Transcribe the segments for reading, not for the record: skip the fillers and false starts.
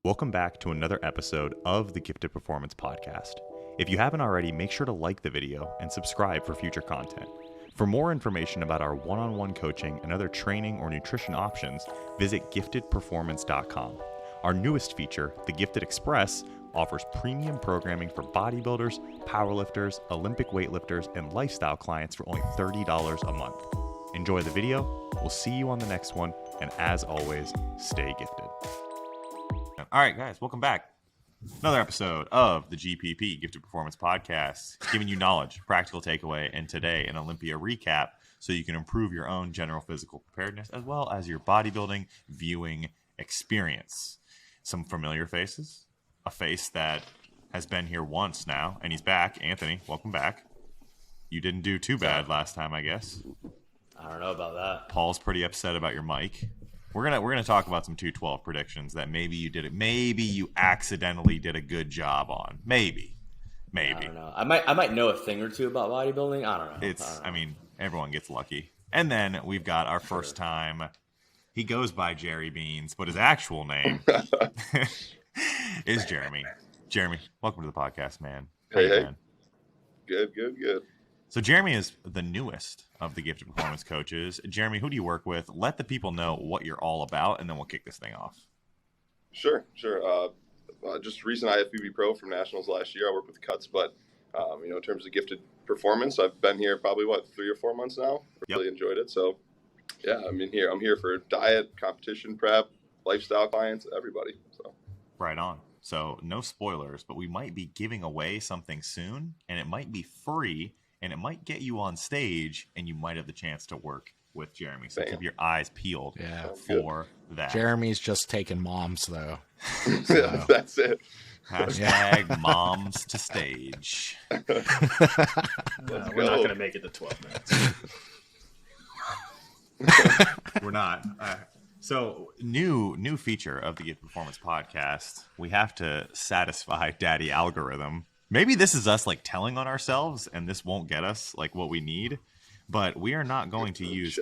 Welcome back to another episode of the Gifted Performance Podcast. If you haven't already, make sure to like the video and subscribe for future content. For more information about our one-on-one coaching and other training or nutrition options, visit giftedperformance.com. Our newest feature, the Gifted Express, offers premium programming for bodybuilders, powerlifters, Olympic weightlifters, and lifestyle clients for only $30 a month. Enjoy the video. We'll see you on the next one. And as always, stay gifted. All right, guys, welcome back. Another episode of the GPP, Gifted Performance Podcast, giving you knowledge, practical takeaway, and today an Olympia recap so you can improve your own general physical preparedness as well as your bodybuilding viewing experience. Some familiar faces, a face that has been here once now, and he's back. Anthony, welcome back. You didn't do too bad last time, I guess. I don't know about that. Paul's pretty upset about your mic. We're gonna talk about some 212 predictions that maybe you accidentally did a good job on. Maybe. I don't know. I might know a thing or two about bodybuilding. I don't know. I mean, everyone gets lucky. And then we've got our first time. He goes by Jerry Beans, but his actual name is Jeremy. Jeremy, welcome to the podcast, man. Hey. Good. So Jeremy is the newest of the Gifted Performance coaches. Jeremy, who do you work with? Let the people know what you're all about, and then we'll kick this thing off. Sure. Just recent IFBB Pro from Nationals last year. I work with Cuts, but in terms of Gifted Performance, I've been here probably 3 or 4 months now. Really enjoyed it. So yeah, I'm here for diet, competition prep, lifestyle clients, everybody. So right on. So no spoilers, but we might be giving away something soon, and it might be free. And it might get you on stage, and you might have the chance to work with Jeremy. So keep your eyes peeled for that. Jeremy's just taking moms, though. So. That's it. Hashtag moms to stage. We're not going to make it to 12 minutes. We're not. So new feature of the Gifted Performance Podcast. We have to satisfy Daddy Algorithm. Maybe this is us telling on ourselves, and this won't get us what we need, but we are not going to use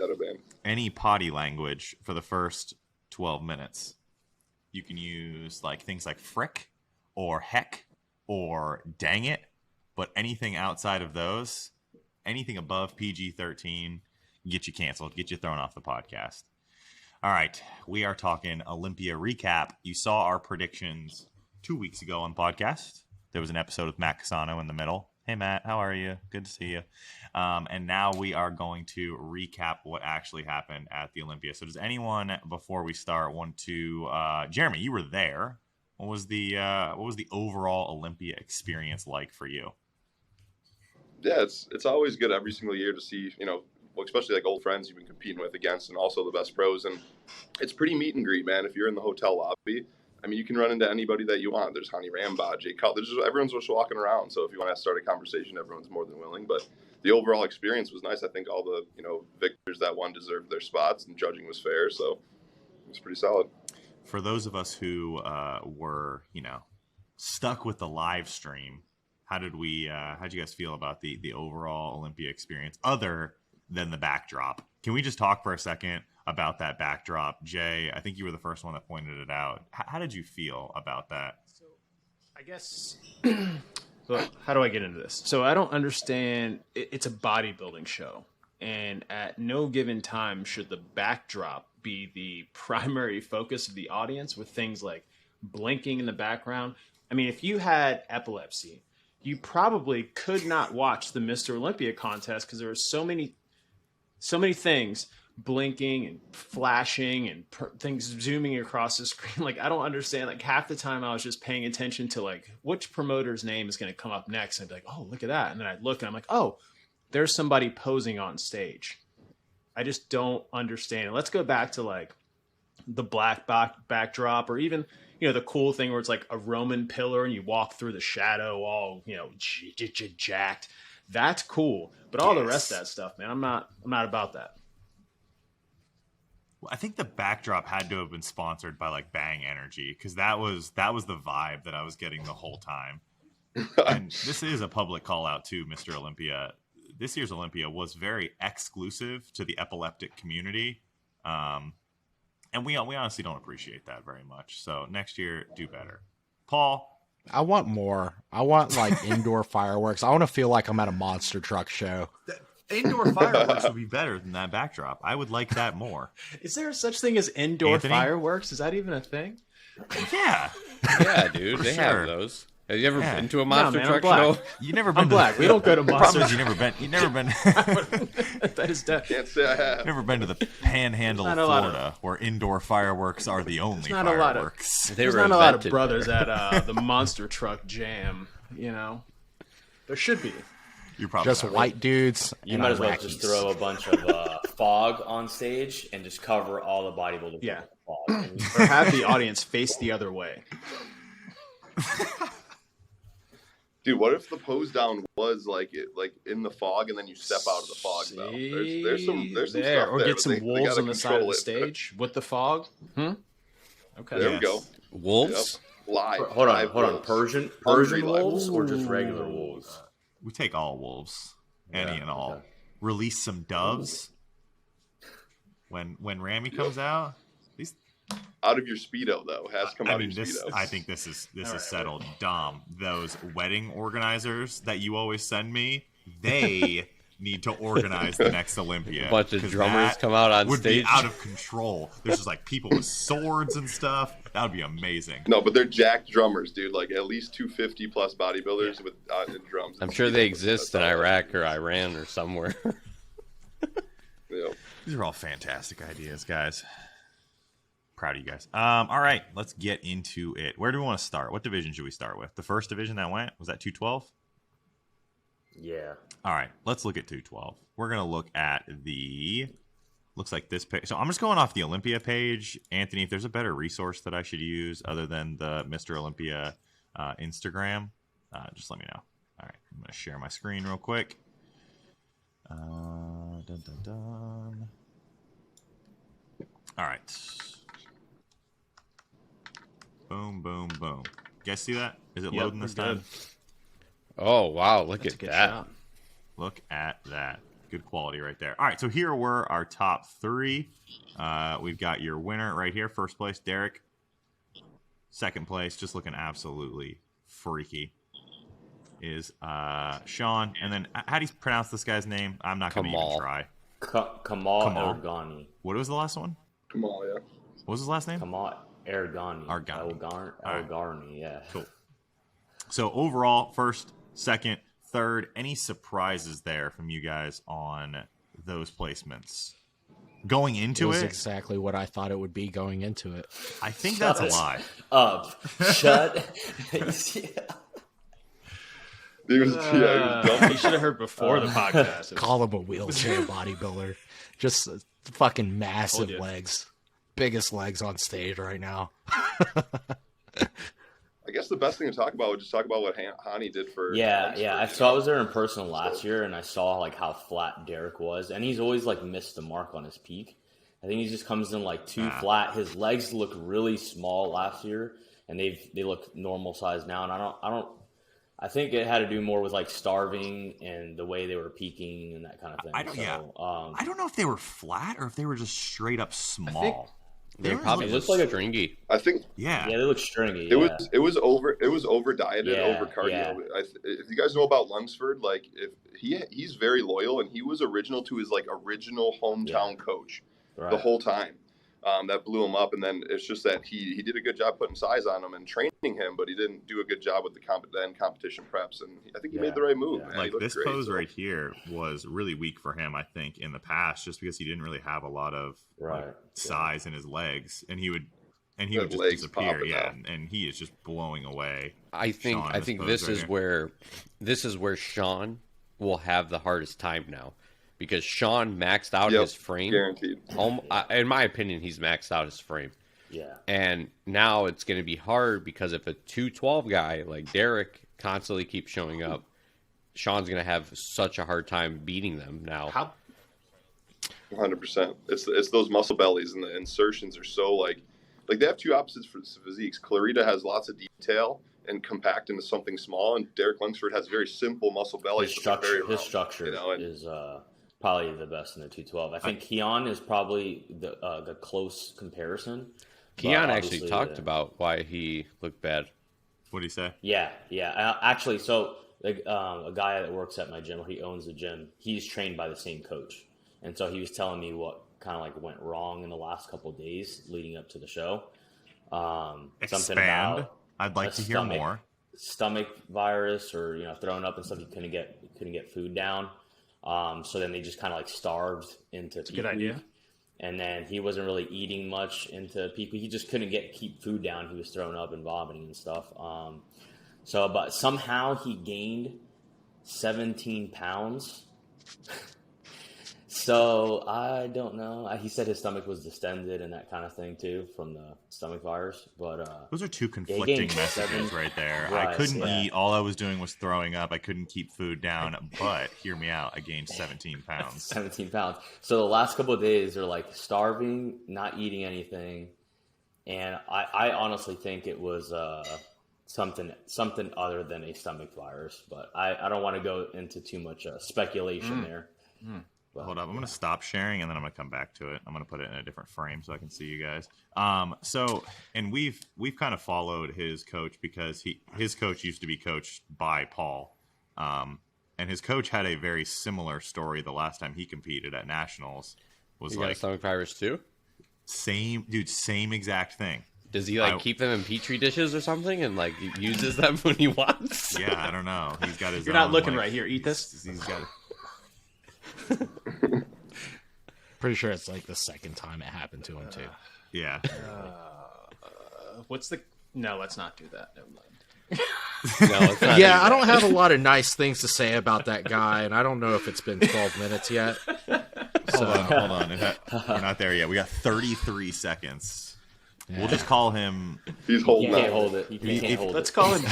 any potty language for the first 12 minutes. You can use things like frick or heck or dang it, but anything outside of those, anything above PG-13, get you canceled, get you thrown off the podcast. All right, we are talking Olympia Recap. You saw our predictions 2 weeks ago on the podcast. There was an episode with Matt Casano in the middle. Hey, Matt, how are you? Good to see you. And now we are going to recap what actually happened at the Olympia. So does anyone, before we start, want to Jeremy, you were there. What was the overall Olympia experience like for you? Yeah, it's always good every single year to see, especially old friends you've been competing with against, and also the best pros. And it's pretty meet and greet, man. If you're in the hotel lobby, you can run into anybody that you want. There's Honey Rambaugh, Jay Cutler. Everyone's just walking around. So if you want to start a conversation, everyone's more than willing. But the overall experience was nice. I think all the victors that won deserved their spots, and judging was fair. So it was pretty solid. For those of us who were stuck with the live stream, how'd you guys feel about the overall Olympia experience, other than the backdrop? Can we just talk for a second about that backdrop? Jay, I think you were the first one that pointed it out. How did you feel about that? So, I guess, well, how do I get into this? So I don't understand. It's a bodybuilding show, and at no given time should the backdrop be the primary focus of the audience with things like blinking in the background. If you had epilepsy, you probably could not watch the Mr. Olympia contest because there were so many things blinking and flashing and things zooming across the screen. I don't understand. Half the time I was just paying attention to which promoter's name is going to come up next. And I'd be like, oh, look at that. And then I'd look and I'm like, oh, there's somebody posing on stage. I just don't understand. And let's go back to the black backdrop, or even, the cool thing where it's a Roman pillar and you walk through the shadow all, jacked. That's cool. But all the rest of that stuff, man, I'm not about that. I think the backdrop had to have been sponsored by Bang Energy, because that was the vibe that I was getting the whole time. And this is a public call out to Mr. Olympia. This year's Olympia was very exclusive to the epileptic community. And we honestly don't appreciate that very much. So next year, do better. Paul? I want more. I want like indoor fireworks. I want to feel like I'm at a monster truck show. Indoor fireworks would be better than that backdrop. I would like that more. Is there such thing as indoor Anthony? fireworks? Is that even a thing? Yeah. Yeah, dude, they sure. have those. Have you ever Yeah. been to a monster man, I'm truck black. show? You never been I'm to black. We don't go to The problem monster. is you never been That is death. Can't say I have. never been to the panhandle of There's not a lot of- Florida where indoor fireworks are the only not a lot of- fireworks. They There's were not a lot of invented brothers there. at the monster truck jam. There should be. You're probably Just not white dudes. You and might as well Iraqis. just throw a bunch of fog on stage and just cover all the bodybuilders Yeah. with fog. And Or have the audience face the other way. Dude, what if the pose down was like in the fog, and then you step out of the fog? Though there's some there. stuff Or there, get but some they wolves gotta on the side of control the it. stage with the fog. Okay. There we Yes. go. Wolves? Live. hold on, Live hold on. wolves. Persian Hungry wolves live. or just regular wolves? We take all wolves, any and all. okay. Release some doves. When Ramy comes out, these. Out of your speedo though, has to come I out mean, of your this. speedo. I think this is right, settled. Dom, those wedding organizers that you always send me, they need to organize the next Olympia. A bunch of 'cause drummers that come out on would stage. be out of control. There's just like people with swords and stuff. That would be amazing. No, but they're jacked drummers, dude. Like at least 250 plus bodybuilders with drums. I'm sure they exist in Iraq or Iran or somewhere. Yeah. These are all fantastic ideas, guys. Proud of you guys. All right, let's get into it. Where do we want to start? What division should we start with? The first division that went, was that 212? Yeah. All right, let's look at 212. We're going to look at looks like this page. So I'm just going off the Olympia page. Anthony, if there's a better resource that I should use other than the Mr. Olympia Instagram, just let me know. All right, I'm going to share my screen real quick. Dun, dun, dun. All right. Boom, boom, boom. You guys see that? Is it Yep, loading this we're time? good. Oh, wow. Look That's a at good that. shot. Look at that. Good quality right there. All right, so here were our top three. We've got your winner right here. First place, Derek. Second place, just looking absolutely freaky, is Sean. And then, how do you pronounce this guy's name? I'm not going to even Kamal. try. Kamal Kamal. Ergani. What was the last one? Come on, yeah. What was his last name? Kamal Ergani. Argani. Ergani, yeah. Cool. So overall, first, second, third, any surprises there from you guys on those placements? Going It into was it, exactly what I thought it would be going into it. I think that's a lie. Shut. He was, yeah, he was dumb. You should have heard before the podcast. Call him a wheelchair bodybuilder. Just fucking massive Told you. legs. Biggest legs on stage right now. I guess the best thing to talk about would just talk about what Hani did for. Yeah. Luxford. I was there in person last year, and I saw like how flat Derek was, and he's always like missed the mark on his peak. I think he just comes in like too flat. His legs look really small last year, and they look normal size now. And I think it had to do more with like starving and the way they were peaking and that kind of thing. I don't- yeah. I I don't know if they were flat or if they were just straight up small. They're were probably it just looks like a- stringy. I think Yeah. yeah, they look stringy. it was over dieted, Yeah, over cardio. yeah. If you guys know about Lunsford, like if he's very loyal, and he was original to his like original hometown coach right. the whole time. That blew him up, and then it's just that he did a good job putting size on him and training him, but he didn't do a good job with the competition preps, and I think he made the right move. Yeah. Man. He Like looked this great, pose so. right here was really weak for him, I think, in the past, just because he didn't really have a lot of Right. size in his legs, and he would His just legs disappear. popping Yeah, out. and he is just blowing away. I think Sean, I think pose this right is here. where Sean will have the hardest time now, because Sean maxed out Yep, his frame. guaranteed. In my opinion, he's maxed out his frame. Yeah. And now it's going to be hard, because if a 212 guy like Derek constantly keeps showing up, Sean's going to have such a hard time beating them now. How 100%. It's those muscle bellies, and the insertions are so like they have two opposites for physiques. Clarita has lots of detail and compact into something small, and Derek Lunsford has very simple muscle bellies. His but they're structure, very round, you know, and is probably the best in the 212. I think Keon is probably the close comparison. Keon actually talked about why he looked bad. What did he say? Yeah. Actually, so a guy that works at my gym, or he owns the gym, he's trained by the same coach, and so he was telling me what kind of like went wrong in the last couple of days leading up to the show. Something about I'd like to hear more. Stomach virus, or throwing up and stuff. You couldn't get food down. So then they just kind of like starved into peak good idea. week. And then he wasn't really eating much into peak week. He just couldn't keep food down. He was throwing up and vomiting and stuff. But somehow he gained 17 pounds. So I don't know. He said his stomach was distended and that kind of thing too from the stomach virus. But those are two conflicting messages right there. I couldn't eat. All I was doing was throwing up. I couldn't keep food down. But hear me out. I gained 17 pounds. 17 pounds. So the last couple of days they're like starving, not eating anything, and I honestly think it was something other than a stomach virus. But I don't want to go into too much speculation there. Hold up. I'm going to stop sharing, and then I'm going to come back to it. I'm going to put it in a different frame so I can see you guys. And we've kind of followed his coach because his coach used to be coached by Paul. And his coach had a very similar story the last time he competed at Nationals. He got a stomach virus too? Same exact thing. Does he keep them in petri dishes or something and uses them when he wants? Yeah, I don't know. He's got his You're not looking right here. Eat this. He's got Pretty sure it's like the second time it happened to him too. Yeah. No, let's not do that. Never mind. No, it's not. Yeah, I don't have a lot of nice things to say about that guy, and I don't know if it's been 12 minutes yet. Hold on. We're not there yet. We got 33 seconds. Yeah. We'll just call him. He's holding He can't hold it. Let's call him.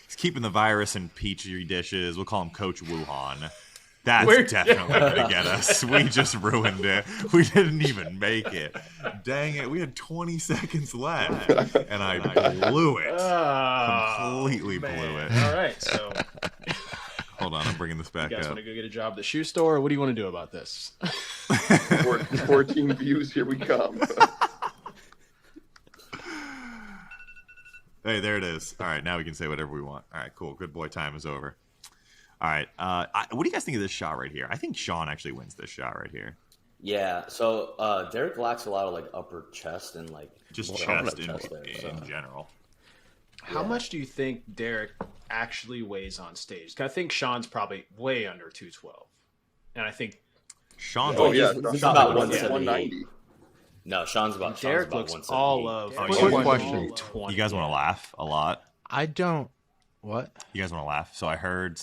He's keeping the virus in petri dishes. We'll call him Coach Wuhan. That's definitely going to get us. We just ruined it. We didn't even make it. Dang it. We had 20 seconds left, and I blew it. Completely blew it. All right, so. Hold on. I'm bringing this back up. You guys want to go get a job at the shoe store, or what do you want to do about this? 14 views. Here we come. Hey, there it is. All right, now we can say whatever we want. All right, cool. Good boy time is over. All right. What do you guys think of this shot right here? I think Sean actually wins this shot right here. Yeah. So Derek lacks a lot of upper chest and just chest in general. How much do you think Derek actually weighs on stage? 'Cause I think Sean's probably way under 212, and I think Sean's he's about 190. No, Sean's about. Derek Sean's looks about all of. Quick question. You guys want to laugh a lot? I don't. What? You guys want to laugh? So I heard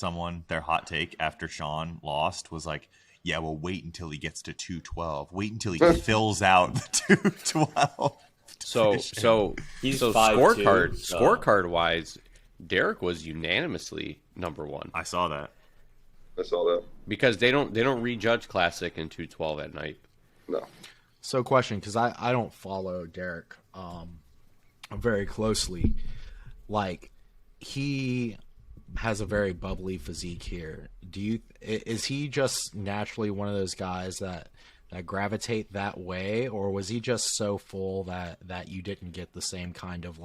their hot take after Sean lost was like, yeah, well, wait until he gets to 212. Wait until he fills out the 212. So He's scorecard wise, Derek was unanimously number one. I saw that. Because they don't rejudge Classic and 212 at night. No. So question, because I don't follow Derek very closely. He has a very bubbly physique here. Is he just naturally one of those guys that gravitate that way, or was he just so full that you didn't get the same kind of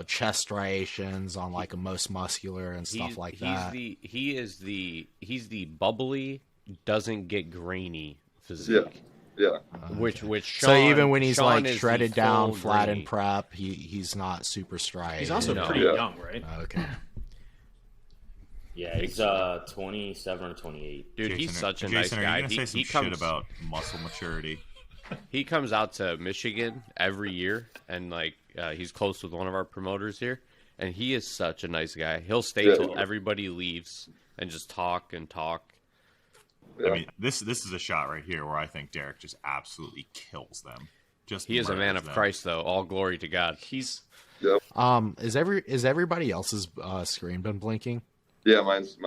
chest striations on a most muscular and stuff like that? He's the bubbly, doesn't get grainy physique. Yeah. Which Sean, so even when he's Sean shredded down, flat grainy. in prep, he's not super striated. He's also pretty young, right? Okay. Yeah, he's 27 or 28. Dude, Jason, he's such a Jason, nice guy. Are you gonna say some shit about muscle maturity? He comes out to Michigan every year, and he's close with one of our promoters here, and he is such a nice guy. He'll stay till everybody leaves and just talk and talk. Yeah. I mean, this is a shot right here where I think Derek just absolutely kills them. He is a man of Christ, though. All glory to God. He's. Yep. Is everybody else's screen been blinking? Yeah, mine is.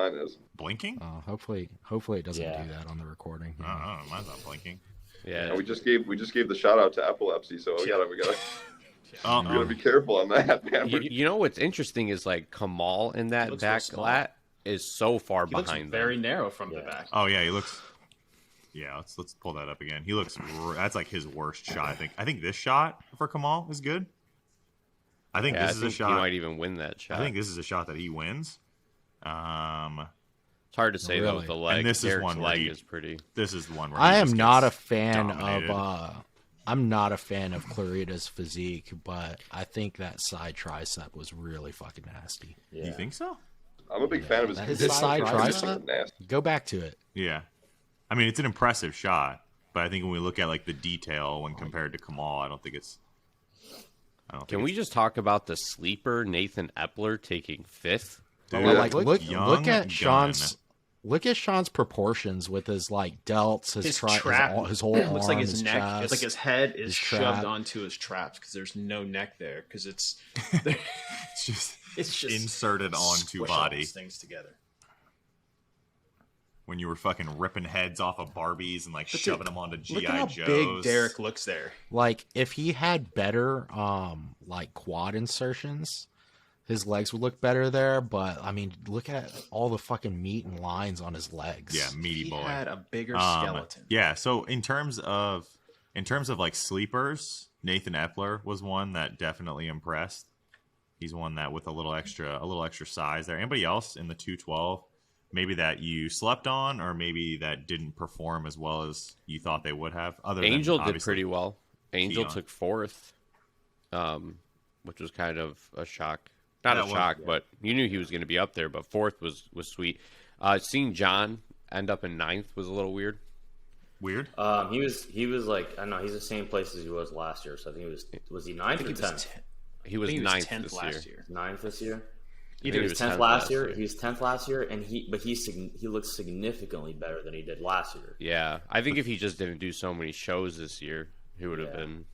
Blinking? Hopefully it doesn't do that on the recording. Oh, mine's not blinking. Yeah. And we just gave the shout out to epilepsy, so we gotta be careful on that, man. You know what's interesting is Kamal in that back lat is so far behind them. Very narrow from the back. Oh yeah, he looks. Yeah, let's pull that up again. He looks that's like his worst shot. I think this shot for Kamal is good. I think this is a shot. He might even win that shot. I think this is a shot that he wins. It's hard to say though with the leg. And this is Derek's one where leg is pretty. This is the one where I he am just not a gets fan dominated. of. I'm not a fan of Clarita's physique, but I think that side tricep was really fucking nasty. Yeah. You think so? I'm a big fan of his. His side tricep? Nasty. Go back to it. Yeah. I mean, it's an impressive shot, but I think when we look at like the detail when compared to Kamal, I don't think it's. Can we just talk about the sleeper Nathan Eppler taking 5th? Dude, Well, like look young at gun. Sean's proportions with his like delts, his trap. his whole It looks arm, like his neck. chest. It's like his head is his shoved trap. onto his traps because there's no neck there because it's It's just just inserted onto squish all body. these things together. When you were fucking ripping heads off of Barbies and like shoving them onto Look at GI how Joes. big Derek looks there. Like if he had better like quad insertions, his legs would look better there. But I mean, look at all the fucking meat and lines on his legs. Yeah, meaty He boy. had a bigger skeleton. Yeah, so in terms of like sleepers, Nathan Eppler was one that definitely impressed. He's one that with a little extra size there. Anybody else in the 212 maybe that you slept on or maybe that didn't perform as well as you thought they would have? Angel did pretty well. Angel Keon. took 4th, which was kind of a shock. Not a shock, but you knew he was going to be up there, but 4th was sweet. Seeing John end up in 9th was a little weird. Weird? He was like, I don't know, he's the same place as he was last year. So I think was he 9th or 10th? He was 9th this last year. 9th this year. Either He was 10th last year. He was 10th last year, and he looks significantly better than he did last year. Yeah, I think if he just didn't do so many shows this year, he would have been.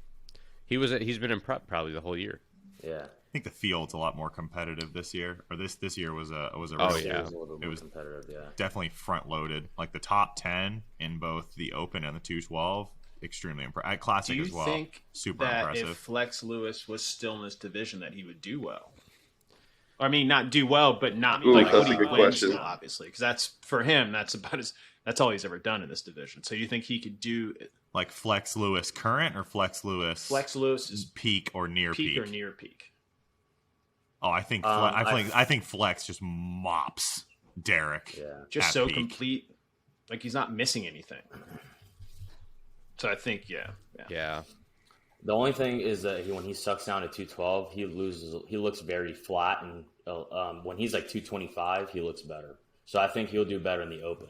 He's been in prep probably the whole year. Yeah. I think the field's a lot more competitive this year. Or this year was a Oh, real- yeah. It was a little bit more competitive, yeah. definitely front loaded. Like the top 10 in both the Open and the 212, extremely impressive. Classic Do you as well. think Super that impressive. if Flex Lewis was still in this division, that he would do well? I mean, not do well, but not Ooh, like that's would a he good win question. still, obviously, because that's for him. That's all he's ever done in this division. So you think he could do Like Flex Lewis current or Flex Lewis Flex Lewis is peak or near peak or near peak? Oh, I think I think Flex just mops Derek. Yeah. Just at so peak. complete, like he's not missing anything. So I think, Yeah. The only thing is that when he sucks down to 212, he looks very flat, and when he's like 225, he looks better. So I think he'll do better in the Open.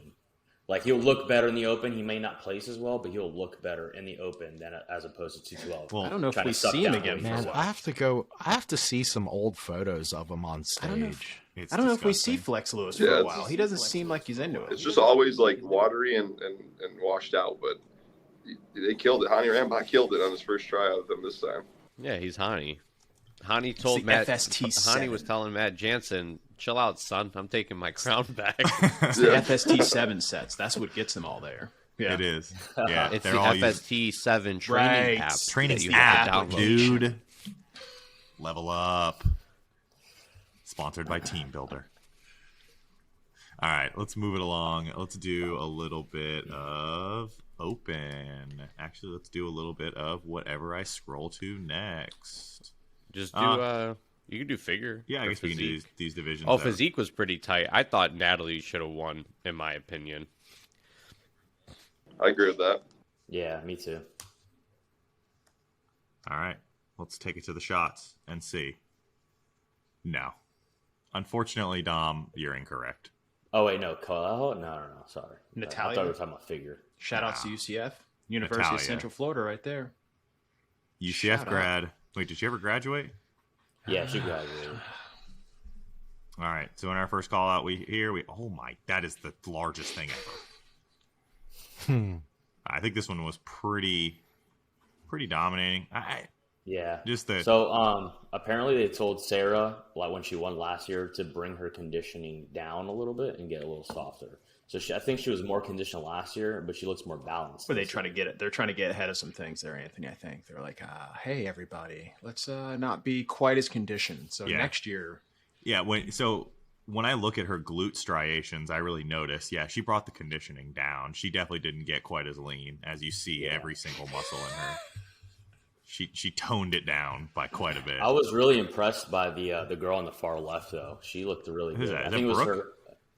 Like he'll look better in the Open. He may not place as well, but he'll look better in the Open than as opposed to 212. Well, I don't know if Trying we to suck see him down again weight. for a Man, while. I have to see some old photos of him on stage. I don't know if, It's I don't know if we see disgusting. Flex Lewis for Yeah, a it's while. just- He doesn't seem like he's into It's it. just always like watery and washed out, but they killed it. Hani Rambach killed it on his first tryout with them this time. Yeah, he's Hani. Hani told the Matt. FST7. Hani was telling Matt Jansen, "Chill out, son. I'm taking my crown back." It's the FST7 sets. That's what gets them all there. Yeah. It is. Yeah, It's they're the all using- FST7 training Right. app. training that you app, have to download. dude. Level up. Sponsored by Team Builder. All right, let's move it along. Let's do a little bit of Open. Actually, let's do a little bit of whatever I scroll to next. Just do. You can do figure. Yeah, I or guess we can do physique. these divisions. Oh, though. physique was pretty tight. I thought Natalie should have won, in my opinion. I agree with that. Yeah, me too. All right, let's take it to the shots and see. No. Unfortunately, Dom, you're incorrect. Oh wait, no, no, sorry. Natalia? I thought we were talking about figure. Shout outs to UCF. University Natalia. of Central Florida right there. UCF Shut grad. Wait, did you ever graduate? Yeah, she graduated. All right. So in our first call out, that is the largest thing ever. I think this one was pretty dominating. Yeah. Just the So apparently they told Sarah, like when she won last year, to bring her conditioning down a little bit and get a little softer. So I think she was more conditioned last year, but she looks more balanced. Where they try to get it. They're trying to get ahead of some things there, Anthony, I think. They're like, hey, everybody, let's not be quite as conditioned. So Yeah. next year. yeah. when I look at her glute striations, I really notice, yeah, she brought the conditioning down. She definitely didn't get quite as lean as you see every single muscle in her. She toned it down by quite a bit. I was really impressed by the girl on the far left, though. She looked really Who's good. that? I Is think that it was Brooke? her.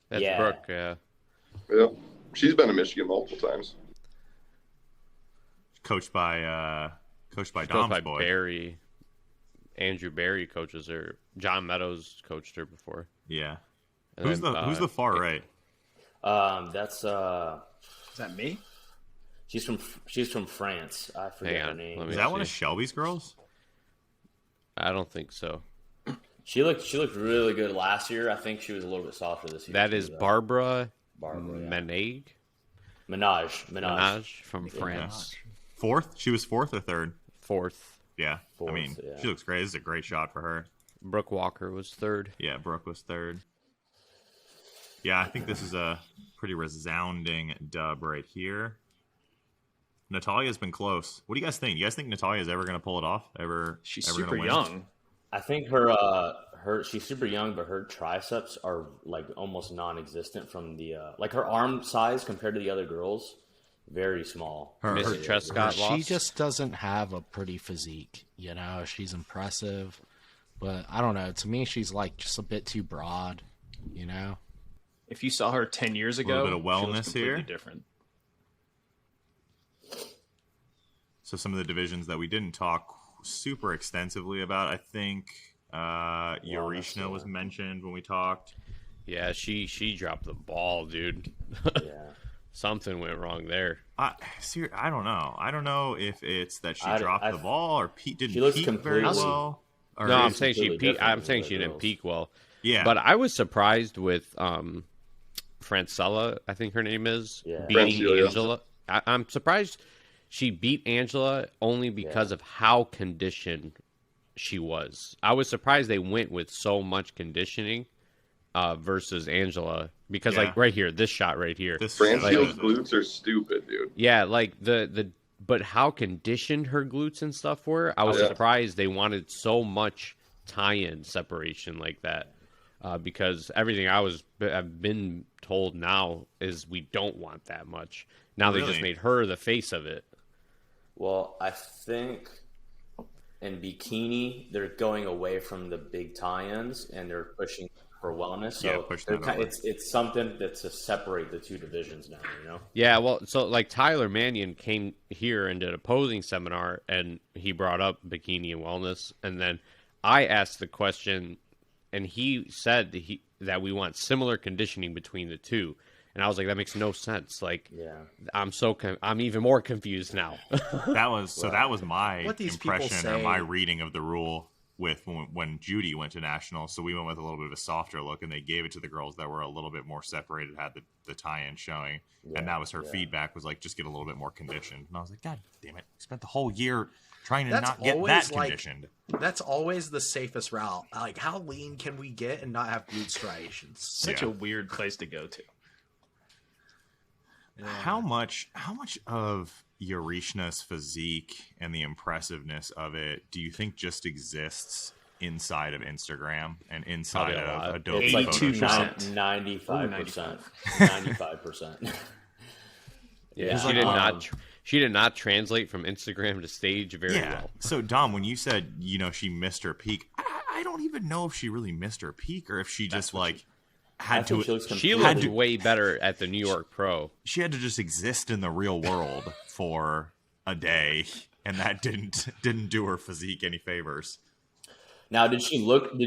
That's Yeah. Brooke, yeah. Yeah, she's been to Michigan multiple times. Coached by Coached Dom's by boy. Barry. Andrew Barry coaches her. John Meadows coached her before. Yeah. And Who's then, the far right? That's Is that me? she's from France. I forget Hang her on, name. let me Is that see. one of Shelby's girls? I don't think so. She looked really good last year. I think she was a little bit softer this year. That too, is though. Barbara Barbara, yeah. Menage Menage. from France. Fourth? She was fourth or third? Fourth. Yeah. Fourth, I mean, yeah. she looks great. This is a great shot for her. Brooke Walker was third. Yeah, Brooke was third. Yeah, I think this is a pretty resounding dub right here. Natalia's been close. What do you guys think? You guys think Natalia's ever going to pull it off? She's ever super gonna win? young. I think her she's super young, but her triceps are like almost non-existent from the like her arm size compared to the other girls, very small. Missy Trescott She lost. just doesn't have a pretty physique. You know, she's impressive, but I don't know. To me, she's like just a bit too broad. You know. If you saw her 10 years ago, bit of she looks wellness completely here. different. So some of the divisions that we didn't talk super extensively about, I think Yarishna was mentioned when we talked. Yeah, she dropped the ball, dude. Yeah. Something went wrong there. I don't know. I don't know if it's that she dropped the ball or didn't she looks peak very completely- well. Or No, I'm is saying she completely peaked. different I'm than saying the she didn't girls. peak well. yeah, But I was surprised with Francella, I think her name is, Yeah. beating Francella. Angela. I'm surprised she beat Angela only because of how conditioned she was. I was surprised they went with so much conditioning versus Angela because, Yeah. like, right here, this shot right here. Francio's glutes are stupid, dude. Yeah, like but how conditioned her glutes and stuff were, I was Yeah. surprised they wanted so much tie-in separation like that. Because everything I've been told now is we don't want that much. Now they just Really? made her the face of it. Well, I think in bikini they're going away from the big tie-ins and they're pushing for wellness. So Yeah, push that over. it's something that's to separate the two divisions now. You know. Yeah, well, so like Tyler Mannion came here and did a posing seminar, and he brought up bikini and wellness, and then I asked the question, and he said that we want similar conditioning between the two, and I was like, that makes no sense. Like, Yeah. I'm even more confused now. that was my What these people impression or say- my reading of the rule with when Judy went to nationals. So we went with a little bit of a softer look, and they gave it to the girls that were a little bit more separated, had the tie-in showing, and that was her feedback, was like, just get a little bit more conditioned. And I was like, God damn it, we spent the whole year trying to That's not get always, that like- conditioned. That's always the safest route. Like, how lean can we get and not have glute striations? Such a weird place to go to. How much of Yarishna's physique and the impressiveness of it do you think just exists inside of Instagram and inside Probably a lot. of Adobe It's like Photoshop? 95%. 95%. Yeah, she did not translate from Instagram to stage very Yeah. well. So Dom, when you said she missed her peak, I don't even know if she really missed her peak or if she just like I had think to. she looks She completely- looked way better at the New York Pro. She had to just exist in the real world for a day, and that didn't do her physique any favors. Now, did she look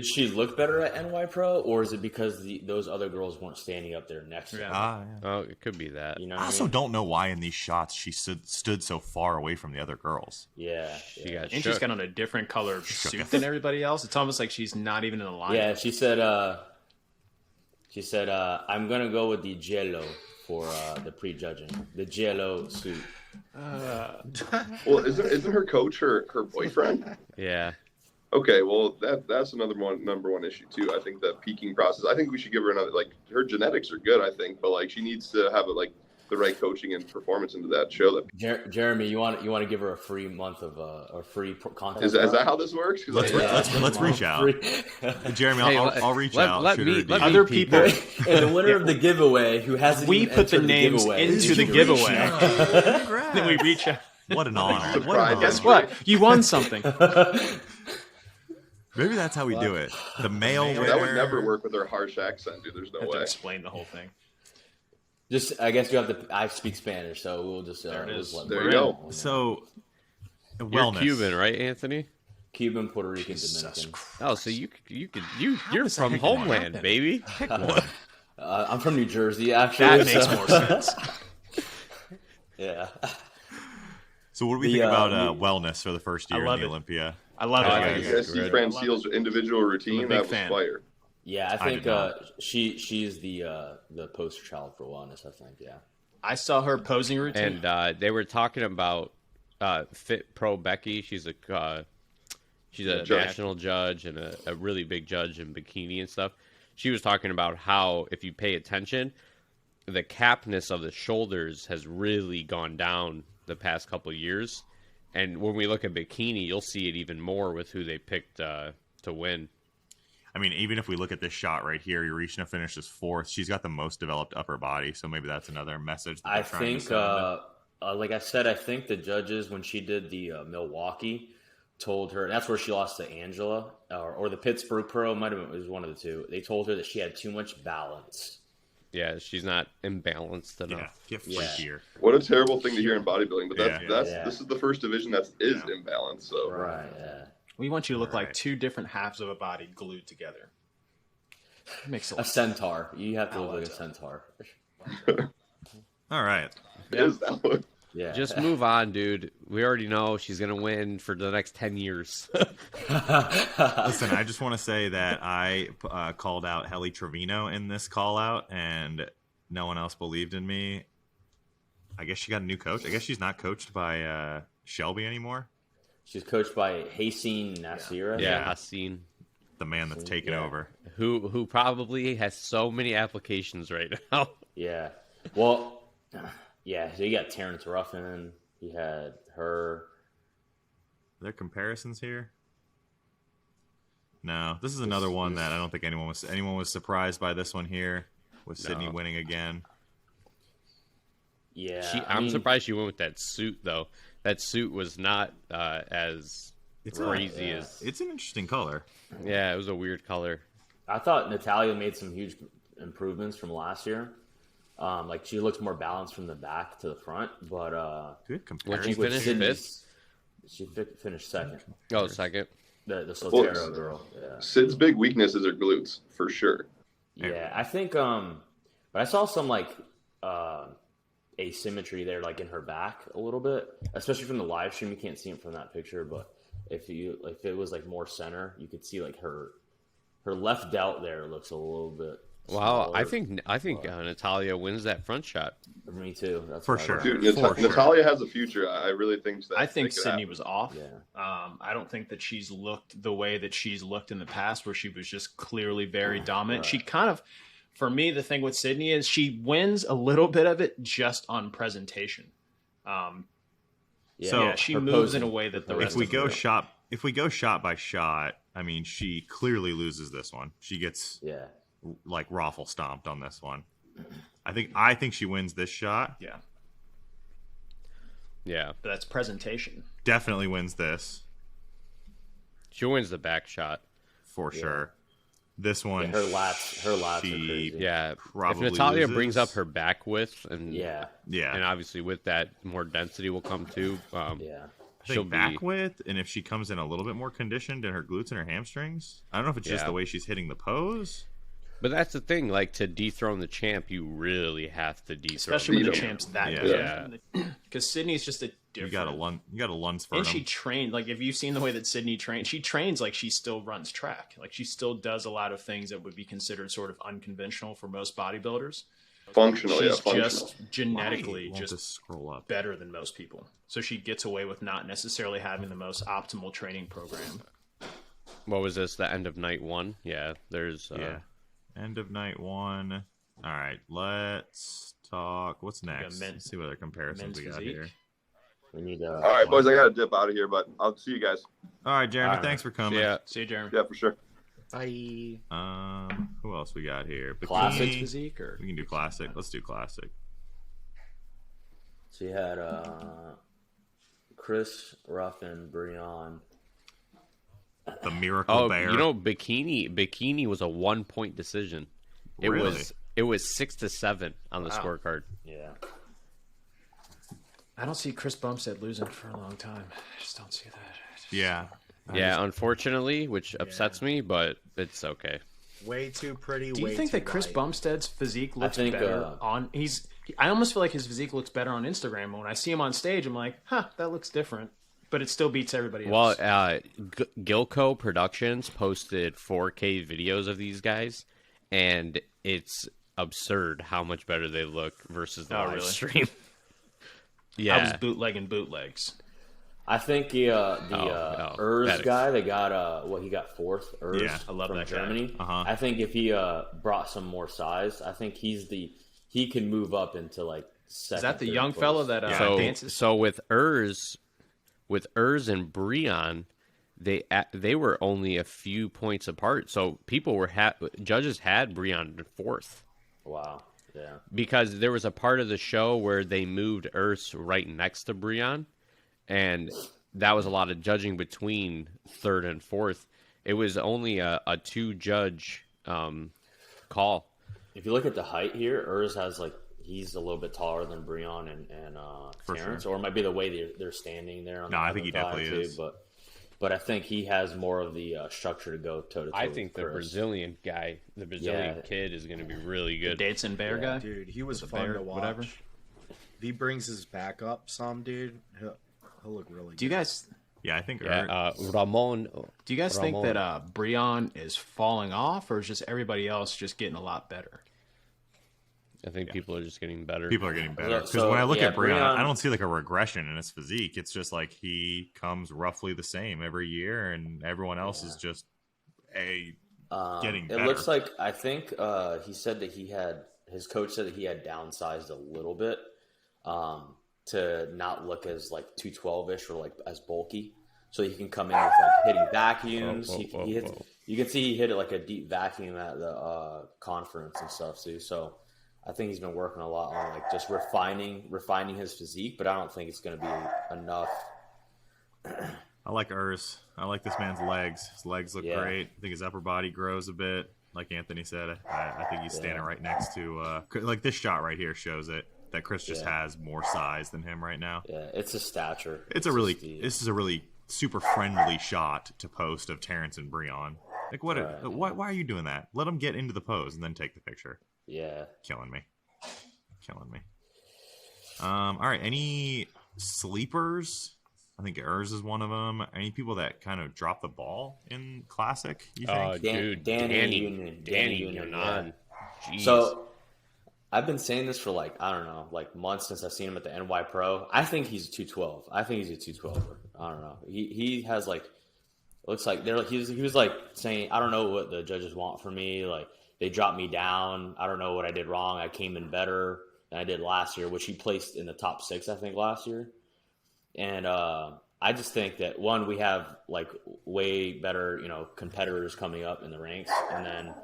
better at NY Pro, or is it because those other girls weren't standing up there next to her? Yeah. Oh, it could be that. You know I what also I mean? don't know why in these shots she stood so far away from the other girls. Yeah. She got And she's shook. got on a different color suit than everybody else. It's almost like she's not even in the line. Yeah, she said, I'm going to go with the Jello for the prejudging. The Jello suit. Well, isn't her coach her boyfriend? Yeah. Okay, well that's number one issue too. I think the peaking process. I think we should give her another, like, her genetics are good, I think, but like she needs to have the right coaching and performance into that show. That Jeremy, you want to give her a free month of a free content? is that how this works? 'Cause Let's reach out. Jeremy, I'll reach out. Let me Other people. And the winner of the giveaway, who hasn't We even put the entered names giveaway, into the giveaway. Then we reach out. What an honor. What an Surprise. honor. Guess what? You won something. Maybe that's how we do it. The male winner. that would never work with her harsh accent, dude. There's no I have to way. explain the whole thing. Just, I guess you have to. I speak Spanish, so we'll just. There it is. There you go. So, You're wellness. Cuban, right, Anthony? Cuban, Puerto Rican, Dominican. Oh, so you're from homeland, baby. Pick one. I'm from New Jersey, actually. That makes more sense. Yeah. So what do we think about wellness for the first year in love the it. Olympia? I love I it. think You guys see Francile's individual routine? big That was fan. fire. Yeah, I think did not. she's the poster child for wellness. I think, yeah. I saw her posing routine. And they were talking about Fit Pro Becky. She's a Judge. national judge and a really big judge in bikini and stuff. She was talking about how, if you pay attention, the capness of the shoulders has really gone down the past couple of years. And when we look at bikini, you'll see it even more with who they picked to win. I mean, even if we look at this shot right here, Eurishna finishes fourth. She's got the most developed upper body, so maybe that's another message. That I they're trying to think, send. like I said, I think the judges, when she did the Milwaukee, told her, that's where she lost to Angela, or the Pittsburgh Pro, might have been, it was one of the two. They told her that she had too much balance. Yeah, she's not imbalanced enough. Get Yeah. freakier. What a terrible thing to hear in bodybuilding, but that's Yeah. this is the first division that is imbalanced. So Right, yeah. We want you to look like Right. two different halves of a body glued together. Makes a A lot. centaur. You have to look like a centaur. All right. is that what? Yeah. Just move on, dude. We already know she's going to win for the next 10 years. Listen, I just want to say that I called out Heli Trevino in this call out, and no one else believed in me. I guess she got a new coach. I guess she's not coached by Shelby anymore. She's coached by Haseen Nasir. I Yeah, think. Hassan, The man that's taken Yeah. over. who probably has so many applications right now. Yeah. Well, yeah, so you got Terrence Ruffin. You had her. Are there comparisons here? No, this is another one that I don't think anyone was surprised by this one here, with Sydney No. winning again. Yeah. I'm surprised she went with that suit, though. That suit was not as crazy yeah. as... It's an interesting color. Yeah, it was a weird color. I thought Natalia made some huge improvements from last year. Like she looks more balanced from the back to the front, but Good What'd comparison. you finish Sydney's- fifth? she finished second. Oh, second. The Sotero girl. Yeah. Sid's big weakness is her glutes for sure. Yeah, I think but I saw some like asymmetry there, like in her back a little bit, especially from the live stream. You can't see it from that picture, but if it was like more center, you could see like her left delt there looks a little bit Wow, smaller. I think Natalia wins that front shot. Me too. That's For what I sure. thought. Dude, For sure. Natalia has a future. I really think that. I think that could Sydney happen. was off. Yeah. I don't think that she's looked the way that she's looked in the past, where she was just clearly very dominant. She kind of, for me, the thing with Sydney is she wins a little bit of it just on presentation. Yeah. So, Yeah, she her moves in posing. a way that the Her rest If we of go them shot by shot, I mean, she clearly loses this one. She gets Yeah. like raffle stomped on this one. I think she wins this shot. yeah, Yeah, but that's presentation. Definitely wins this she wins the back shot. for sure. This one, Her lats are she- crazy. Yeah, Probably if Natalia loses. brings up her back width and Yeah. yeah, and obviously with that more density will come too. Yeah. I she'll think back be width, and if she comes in a little bit more conditioned in her glutes and her hamstrings, I don't know if it's just Yeah. the way she's hitting the pose. But that's the thing, like to dethrone the champ, you really have to dethrone. Especially when the Yeah. champ's that Yeah. good. Because Sydney's just a different. You got to lunge for And them. she trained, like, if you've seen the way that Sydney trains, she trains like she still runs track. Like, she still does a lot of things that would be considered sort of unconventional for most bodybuilders. Functional, She's functional. just genetically Why won't just this scroll up. better than most people. So she gets away with not necessarily having the most optimal training program. What was this? The end of night one? Yeah, there's Yeah. End of night one. All right, let's talk. What's next? men- Let's see what other comparisons men's we got physique. here. We need All right, boys, I gotta dip out of here, but I'll see you guys. All right, Jeremy, All right. thanks for coming. Yeah. See you, Jeremy. Yeah, for sure. Bye. Who else we got here? Classic Bikini. Physique or We can do classic. Let's do classic. So you had Chris, Ruffin, Breon. The Miracle Oh, Bear. you know, Bikini was a 1-point decision. Really? It was 6-7 on the scorecard. Yeah. I don't see Chris Bumstead losing for a long time. I just don't see that. Yeah. Yeah, unfortunately, which upsets me, but it's okay. Way too pretty. Do you way think too that Chris light. Bumstead's physique looks think, better on? I almost feel like his physique looks better on Instagram. When I see him on stage, I'm like, huh, that looks different. But it still beats everybody else. Well, Gilco Productions posted 4K videos of these guys, and it's absurd how much better they look versus the live really? stream. I was Yeah, bootlegging bootlegs. I think the Urs that is- guy, they got he got fourth. Urs Yeah, I love from that guy. Germany. Uh-huh. I think if he brought some more size, I think he can move up into like second. Is that the third young place. fella that dances? so with Urs and Breon, they were only a few points apart. So people were judges had Breon in fourth. Wow. Yeah. Because there was a part of the show where they moved Urs right next to Breon, and that was a lot of judging between third and fourth. It was only a 2-judge call. If you look at the height here, Urs has he's a little bit taller than Breon and For Terrence, sure. or it might be the way they're standing there. On No, the I think he other definitely side, is. But I think he has more of the structure to go toe to toe. I think the Brazilian guy, the Brazilian kid, is going to be really good. dancing bear guy? Dude, he was The fun bear, to watch. whatever. If he brings his back up some, dude, he'll look really Do you good. guys Yeah, I think Yeah, Ramon. do you guys think Ramon. that Breon is falling off, or is just everybody else just getting a lot better? I think people are just getting better. people are getting better. Because So, when I look yeah, at Breon, Breon- I don't see like a regression in his physique. It's just like he comes roughly the same every year, and everyone else is just getting It better. looks like I think he said that his coach said that he had downsized a little bit to not look as 212-ish or as bulky, so he can come in with hitting vacuums. You can see he hit it like a deep vacuum at the conference and stuff too. So I think he's been working a lot on just refining his physique, but I don't think it's going to be enough. I like Urs. I like this man's legs. His legs look Yeah. great. I think his upper body grows a bit. Like Anthony said, I think he's standing right next to like this shot right here shows it that Chris just has more size than him right now. Yeah, it's a stature. This is a really super friendly shot to post of Terrence and Breon. Like why are you doing that? Let them get into the pose and then take the picture. Yeah. Killing me. All right, any sleepers? I think Urs is one of them. Any people that kind of drop the ball in Classic, you think? Dude, Danny Union, yeah. Jeez. So I've been saying this for I don't know, months since I've seen him at the NY Pro. I think he's a 212. I think he's a 212er. I don't know. He has looks like he was saying, I don't know what the judges want from me. They dropped me down. I don't know what I did wrong. I came in better than I did last year, which he placed in the top 6, I think, last year. And I just think that one, we have way better, competitors coming up in the ranks, and then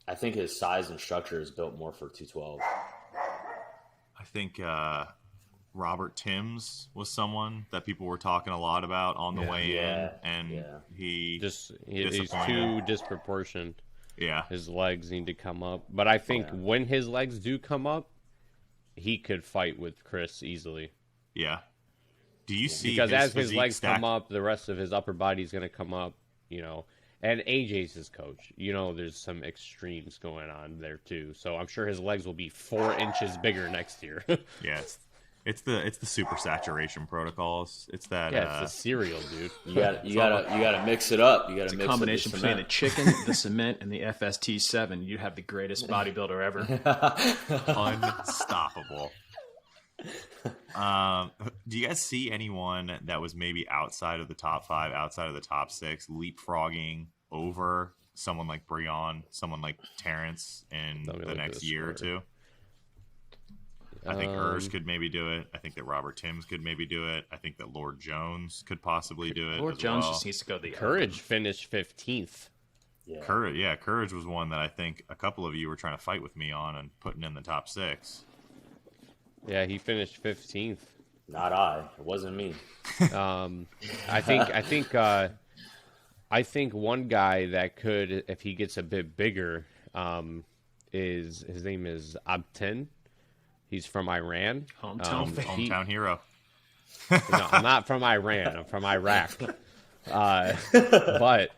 I think his size and structure is built more for 212. I think Robert Timms was someone that people were talking a lot about on the way in, and he's too disproportionate. Yeah, his legs need to come up. But I think when his legs do come up, he could fight with Chris easily. Yeah. Do you see because as his physique legs stack- come up, the rest of his upper body is going to come up, And AJ's his coach. There's some extremes going on there too. So I'm sure his legs will be 4 inches bigger next year. Yeah, it's the super saturation protocols. It's that it's the cereal, dude. You gotta mix it up. You gotta It's a mix combination it with between the chicken, the cement, and the FST7. You have the greatest bodybuilder ever. unstoppable. Do you guys see anyone that was maybe outside of the top 5, outside of the top 6, leapfrogging over someone like Breon, someone like Terrence in the next year or two. I think Urs could maybe do it. I think that Robert Timms could maybe do it. I think that Lord Jones could possibly do it. Lord Jones just needs to go the Courage finished 15th. Yeah. Courage was one that I think a couple of you were trying to fight with me on and putting in the top 6. Yeah, he finished 15th. Not I. It wasn't me. I think one guy that could, if he gets a bit bigger, is his name is Abtin. He's from Iran. Hometown hero. No, I'm not from Iran. I'm from Iraq. But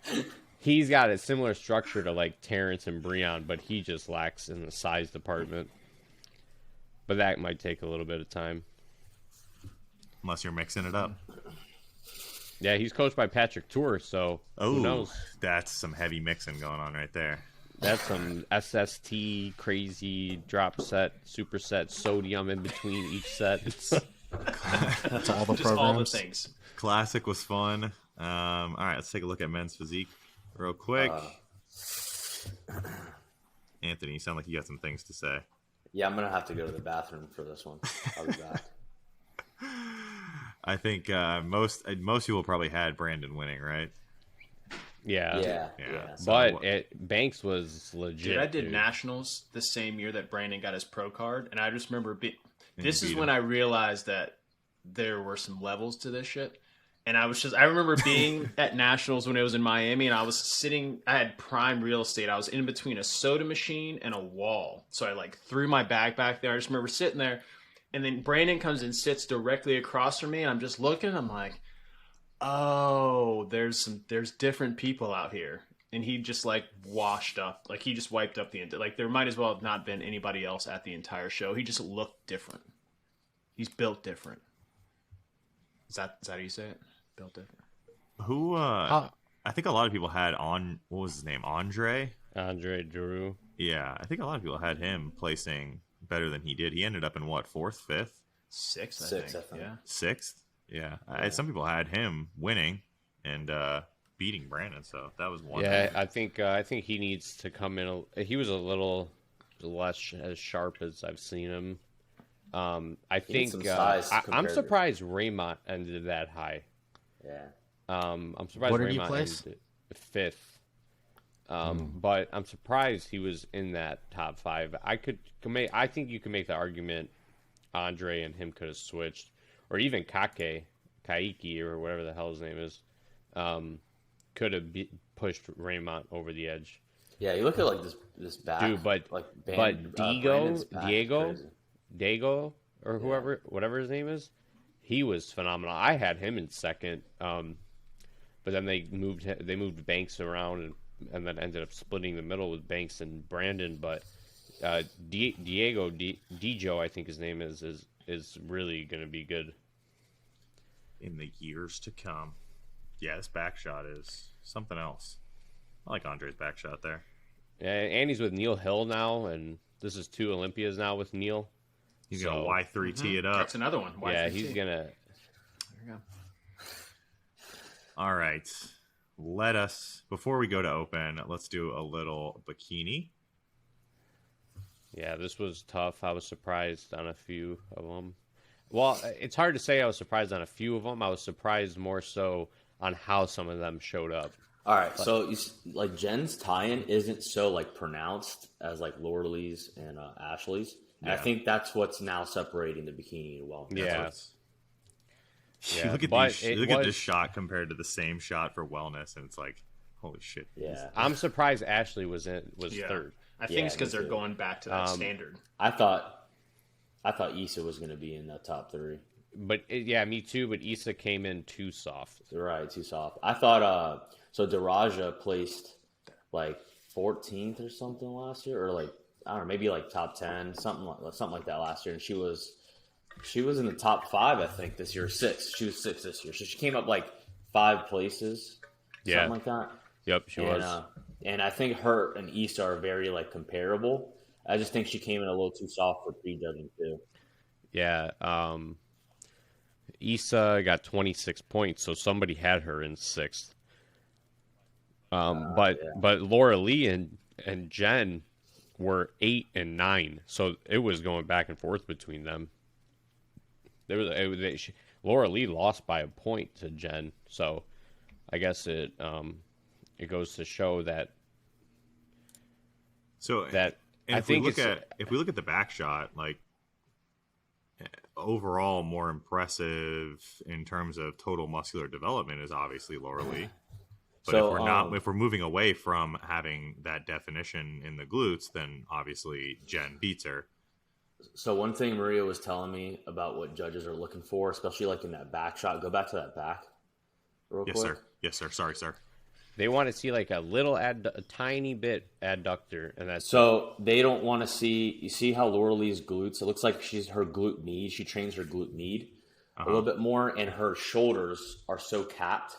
he's got a similar structure to like Terrence and Breon, but he just lacks in the size department. But that might take a little bit of time. Unless you're mixing it up. Yeah, he's coached by Patrick Tour, so who knows? That's some heavy mixing going on right there. That's some SST, crazy drop set, superset, sodium in between each set. That's all the Just programs. all the things. Classic was fun. All right, let's take a look at men's physique real quick. Anthony, you sound like you got some things to say. Yeah, I'm gonna have to go to the bathroom for this one. I'll be back. I think most people probably had Brandon winning, right? Yeah. So But Banks was legit. Dude, I did dude. nationals the same year that Brandon got his pro card, and I just remember this is beat when him. I realized that there were some levels to this shit. And I remember being at nationals when it was in Miami, and I had prime real estate. I was in between a soda machine and a wall. So I like threw my bag back there. I just remember sitting there, and then Brandon comes and sits directly across from me, and I'm just looking, and I'm like, oh, there's different people out here. And he just like washed up, like he just wiped up like there might as well have not been anybody else at the entire show. He just looked different. He's built different. Is that how you say it? Built different. Who? I think a lot of people had what was his name? Andre Drew. Yeah, I think a lot of people had him placing better than he did. He ended up in what, 4th, 5th, Sixth, I think. Yeah. 6th. Yeah. Some people had him winning and beating Brandon, so that was one. Yeah, I think he needs to come in. He was a little less as sharp as I've seen him. I think some size I'm compared to- surprised Raymond ended that high. Yeah. I'm surprised What did he Raymond place? ended 5th. But I'm surprised he was in that top 5. I think you can make the argument Andre and him could have switched, or even Kaiki or whatever the hell his name is, could have pushed Raymond over the edge. Yeah, you look at like this back, Dude, but Brandon's back is crazy. Diego, or whatever his name is, he was phenomenal. I had him in 2nd, but then they moved Banks around and then ended up splitting the middle with Banks and Brandon. But Diego Dijo, I think his name is really going to be good in the years to come. Yeah, this back shot is something else. I like Andre's back shot there. Yeah, and he's with Neil Hill now, and this is 2 Olympias now with Neil. He's gonna Y3T it up. That's another one. Yeah, he's gonna. There you go. All right, before we go to open, let's do a little bikini. Yeah, this was tough. I was surprised on a few of them. Well, it's hard to say I was surprised on a few of them. I was surprised more so on how some of them showed up. All right, so like Jen's tie-in isn't so like pronounced as like Lordley's and Ashley's. And I think that's what's now separating the bikini well. Yeah. You look at this shot compared to the same shot for wellness, and it's like, holy shit. Yeah. I'm surprised Ashley was 3rd. I think it's me because they're too. going back to that standard. I thought Issa was going to be in that top 3. But me too. But Issa came in too soft. Right, too soft. I thought so. Daraja placed like 14th or something last year, or like I don't know, maybe like top 10, something like that last year, and she was in the top 5, I think, this year. 6. She was 6 this year, so she came up like 5 places, something like that. Yep, she was. And I think her and Issa are very like comparable. I just think she came in a little too soft for prejudging too. Yeah. Issa got 26 points, so somebody had her in 6th. But Laura Lee and Jen were 8 and 9, so it was going back and forth between them. Laura Lee lost by a point to Jen, so I guess it goes to show that. So that if we look at the back shot, like overall more impressive in terms of total muscular development is obviously Laura Lee. But So, if we're moving away from having that definition in the glutes, then obviously Jen beats her. So one thing Maria was telling me about what judges are looking for, especially like in that back shot. Go back to that back real Yes, quick. sir. Yes, sir. Sorry, sir. they want to see like a tiny bit adductor, and that's So they don't want to see. You see how Laura Lee's glutes? It looks like her glute med. She trains her glute med a little bit more, and her shoulders are so capped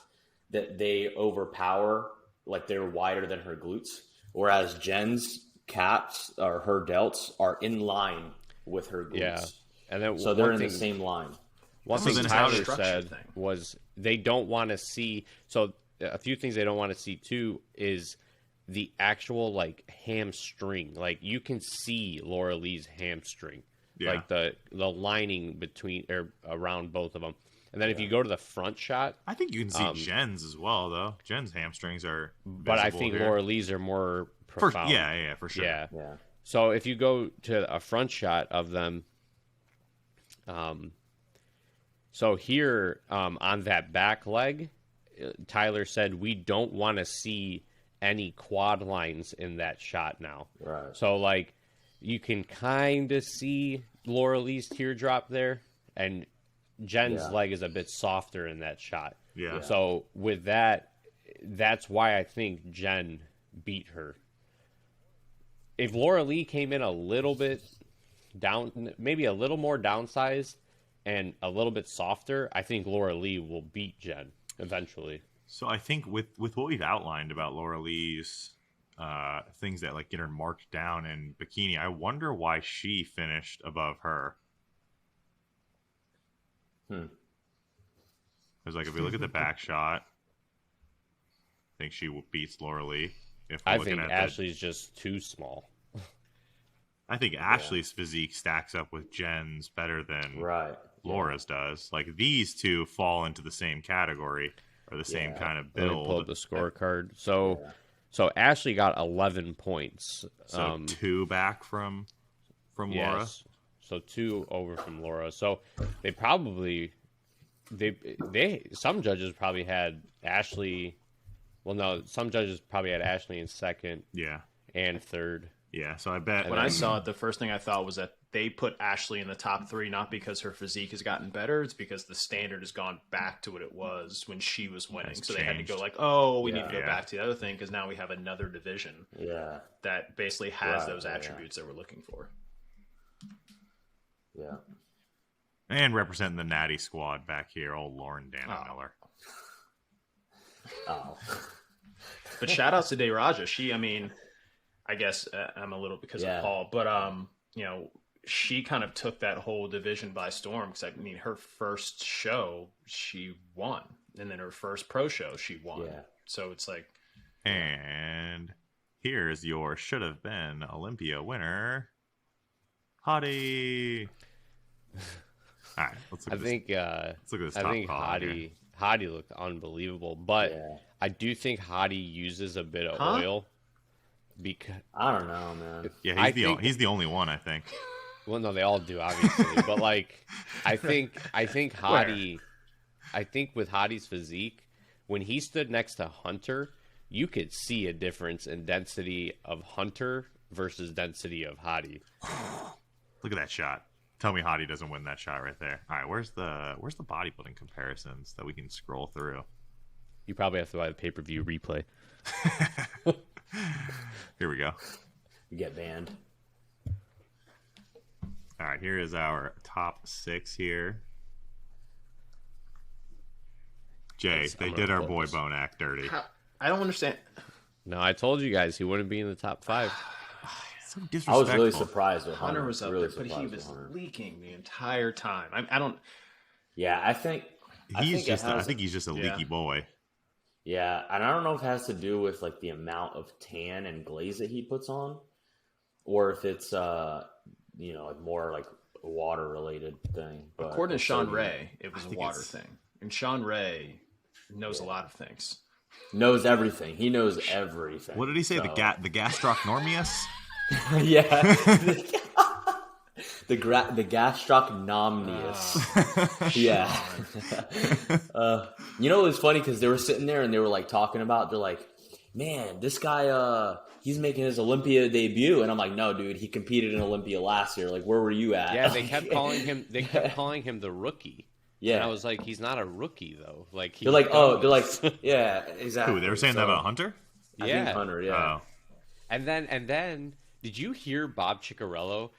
that they overpower. Like they're wider than her glutes, whereas Jen's caps or her delts are in line with her glutes. yeah. And then So they're in the same line. One So thing then Tyler structure said thing. was they don't want to see. So a few things they don't want to see too is the actual like hamstring. Like you can see Laura Lee's hamstring, like the lining between or around both of them. And then if you go to the front shot, I think you can see Jen's as well, though. Jen's hamstrings are but I visible think here. Laura Lee's are more profound. Yeah, for sure. Yeah. Yeah. So if you go to a front shot of them, so here on that back leg, Tyler said we don't want to see any quad lines in that shot now. Right. So like you can kind of see Laura Lee's teardrop there, and Jen's leg is a bit softer in that shot. Yeah. So with that, that's why I think Jen beat her. If Laura Lee came in a little bit down, maybe a little more downsized and a little bit softer, I think Laura Lee will beat Jen eventually. So I think with what we've outlined about Laura Lee's things that like get her marked down in bikini, I wonder why she finished above her. Because like if we look at the back shot, I think she beats Laura Lee. If we're I looking think at Ashley's just too small. I think Ashley's physique stacks up with Jen's better than Laura's does. Like these two fall into the same category or the same kind of Let me build. pull up the scorecard. So Ashley got 11 points. So 2 back from Laura. Yes. So 2 over from Laura. So they probably some judges probably had Ashley. Well, no, some judges probably had Ashley in second. Yeah. And third. Yeah. So I bet When I saw it, the first thing I thought was that they put Ashley in the top 3, not because her physique has gotten better. It's because the standard has gone back to what it was when she was winning. It's so they had to go changed. like, oh, we need to go back to the other thing because now we have another division that basically has those attributes that we're looking for. Yeah. And representing the Natty squad back here, old Lauren Dana Miller. Oh. But shout outs to Dayraja. She, I mean, I guess I'm a little because of Paul, but you know, she kind of took that whole division by storm because I mean, her first show she won, and then her first pro show she won. Yeah. So it's like, And here's your should have been Olympia winner, Hottie. All right, let's look at let's look at this top I think column here. Hottie looked unbelievable, but I do think Hottie uses a bit of oil because I don't know, man. Yeah, he's the only one, I think. well, no, they all do obviously, but like I think Hottie, I think with Hottie's physique, when he stood next to Hunter, you could see a difference in density of Hunter versus density of Hottie. Look at that shot. Tell me Hottie doesn't win that shot right there. All right, where's the bodybuilding comparisons that we can scroll through? You probably have to buy the pay-per-view replay. Here we go. You get banned. All right, here is our top 6 here. Jay, they did our boy Bonac dirty. I don't understand. No, I told you guys he wouldn't be in the top 5. So I disrespectful. was really surprised with Hunter was up really there, but he surprised was with Hunter. leaking the entire time. I don't. Yeah, I think I think it has- he's just a leaky boy. Yeah, and I don't know if it has to do with like the amount of tan and glaze that he puts on, or if it's like more like a water related thing. But According to we'll Sean see. Ray, it was a water thing, and Sean Ray knows a lot of things. Knows everything. He knows everything. What did he say? So- The gastrocnormius? yeah. The gastrocnemius. Yeah. It was funny because they were sitting there and they were like talking about, they're like, man, this guy, he's making his Olympia debut. And I'm like, no, dude, he competed in Olympia last year. Like, where were you at? Yeah, they kept calling him the rookie. Yeah. And I was like, he's not a rookie though. Like They're like, yeah, exactly. Who, they were saying that about Hunter? I Yeah. think Hunter, yeah. Oh. And then, did you hear Bob Ciccarello?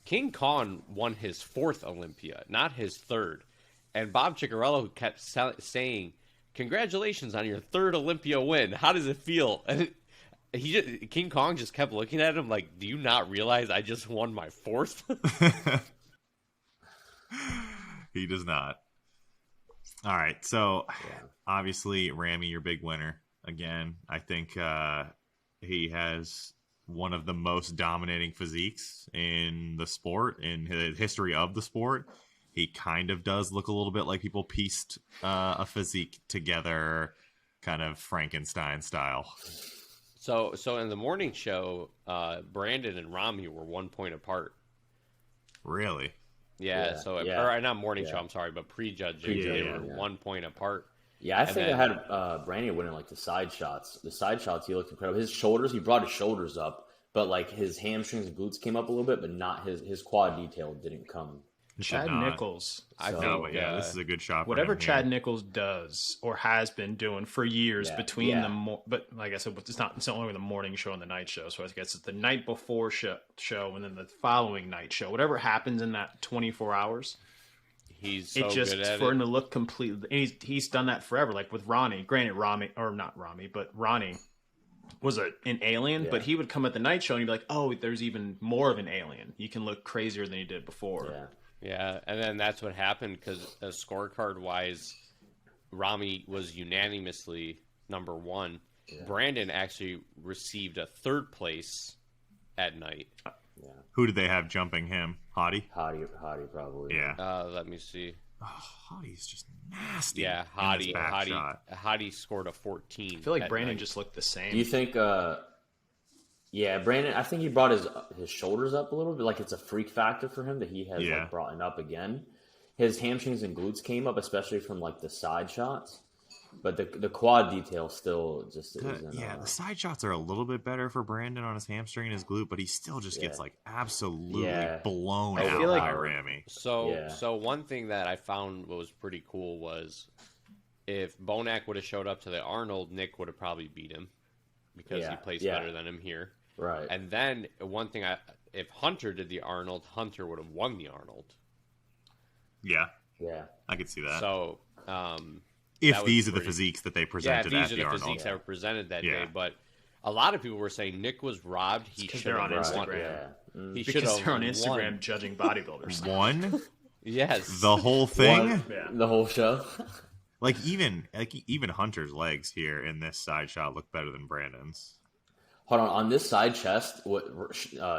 King Kong won his 4th Olympia, not his 3rd. And Bob Ciccarello kept saying, "Congratulations on your 3rd Olympia win. How does it feel?" And King Kong just kept looking at him like, "Do you not realize I just won my 4th?" He does not. All right, so obviously Ramy, your big winner again. I think he has one of the most dominating physiques in the sport, in the history of the sport. He kind of does look a little bit like people pieced a physique together, kind of Frankenstein style. So in the morning show, Brandon and Ramy were 1 point apart. Really? Yeah, or not morning show, I'm sorry, but prejudging, they were 1 point apart. Yeah, I think I had Brandon winning like the side shots. The side shots, he looked incredible. His shoulders, he brought his shoulders up, but like his hamstrings and glutes came up a little bit, but not his quad detail didn't come. Chad Nichols. I think, this is a good shot. Whatever for him Chad here. Nichols does or has been doing for years between but like I said, it's not only the morning show and the night show. So I guess it's the night before show and then the following night show. Whatever happens in that 24 hours, he's so it just good at for him it. to look completely. And he's done that forever. Like with Ronnie. Granted, Ronnie was an alien, but he would come at the night show and he'd be like, "Oh, there's even more of an alien. You can look crazier than you did before." Yeah. Yeah, and then that's what happened because scorecard-wise, Ramy was unanimously number 1. Yeah. Brandon actually received a 3rd place at night. Yeah. Who did they have jumping him? Hottie? Hottie probably. Yeah. Let me see. Oh, Hottie's just nasty. Yeah, Hottie scored a 14. I feel like Brandon just looked the same. Do you think Brandon, I think he brought his shoulders up a little bit. Like it's a freak factor for him that he has like brought up again. His hamstrings and glutes came up, especially from like the side shots. But the quad detail still just isn't. Yeah, the side shots are a little bit better for Brandon on his hamstring and his glute, but he still just gets like absolutely blown out feel like by Ramy. So one thing that I found was pretty cool was if Bonac would have showed up to the Arnold, Nick would have probably beat him because he plays better than him here. Right. And then one thing, if Hunter did the Arnold, Hunter would have won the Arnold. Yeah. Yeah. I could see that. So, if these are the physiques that they presented these at are the the Arnold. physiques that were presented that day. But a lot of people were saying Nick was robbed. He should they're have on won. Instagram. He should Because have they're on Instagram won. judging bodybuilders. One? Yes. The whole thing? The whole show. Like even Hunter's legs here in this side shot look better than Brandon's. Hold on this side chest, what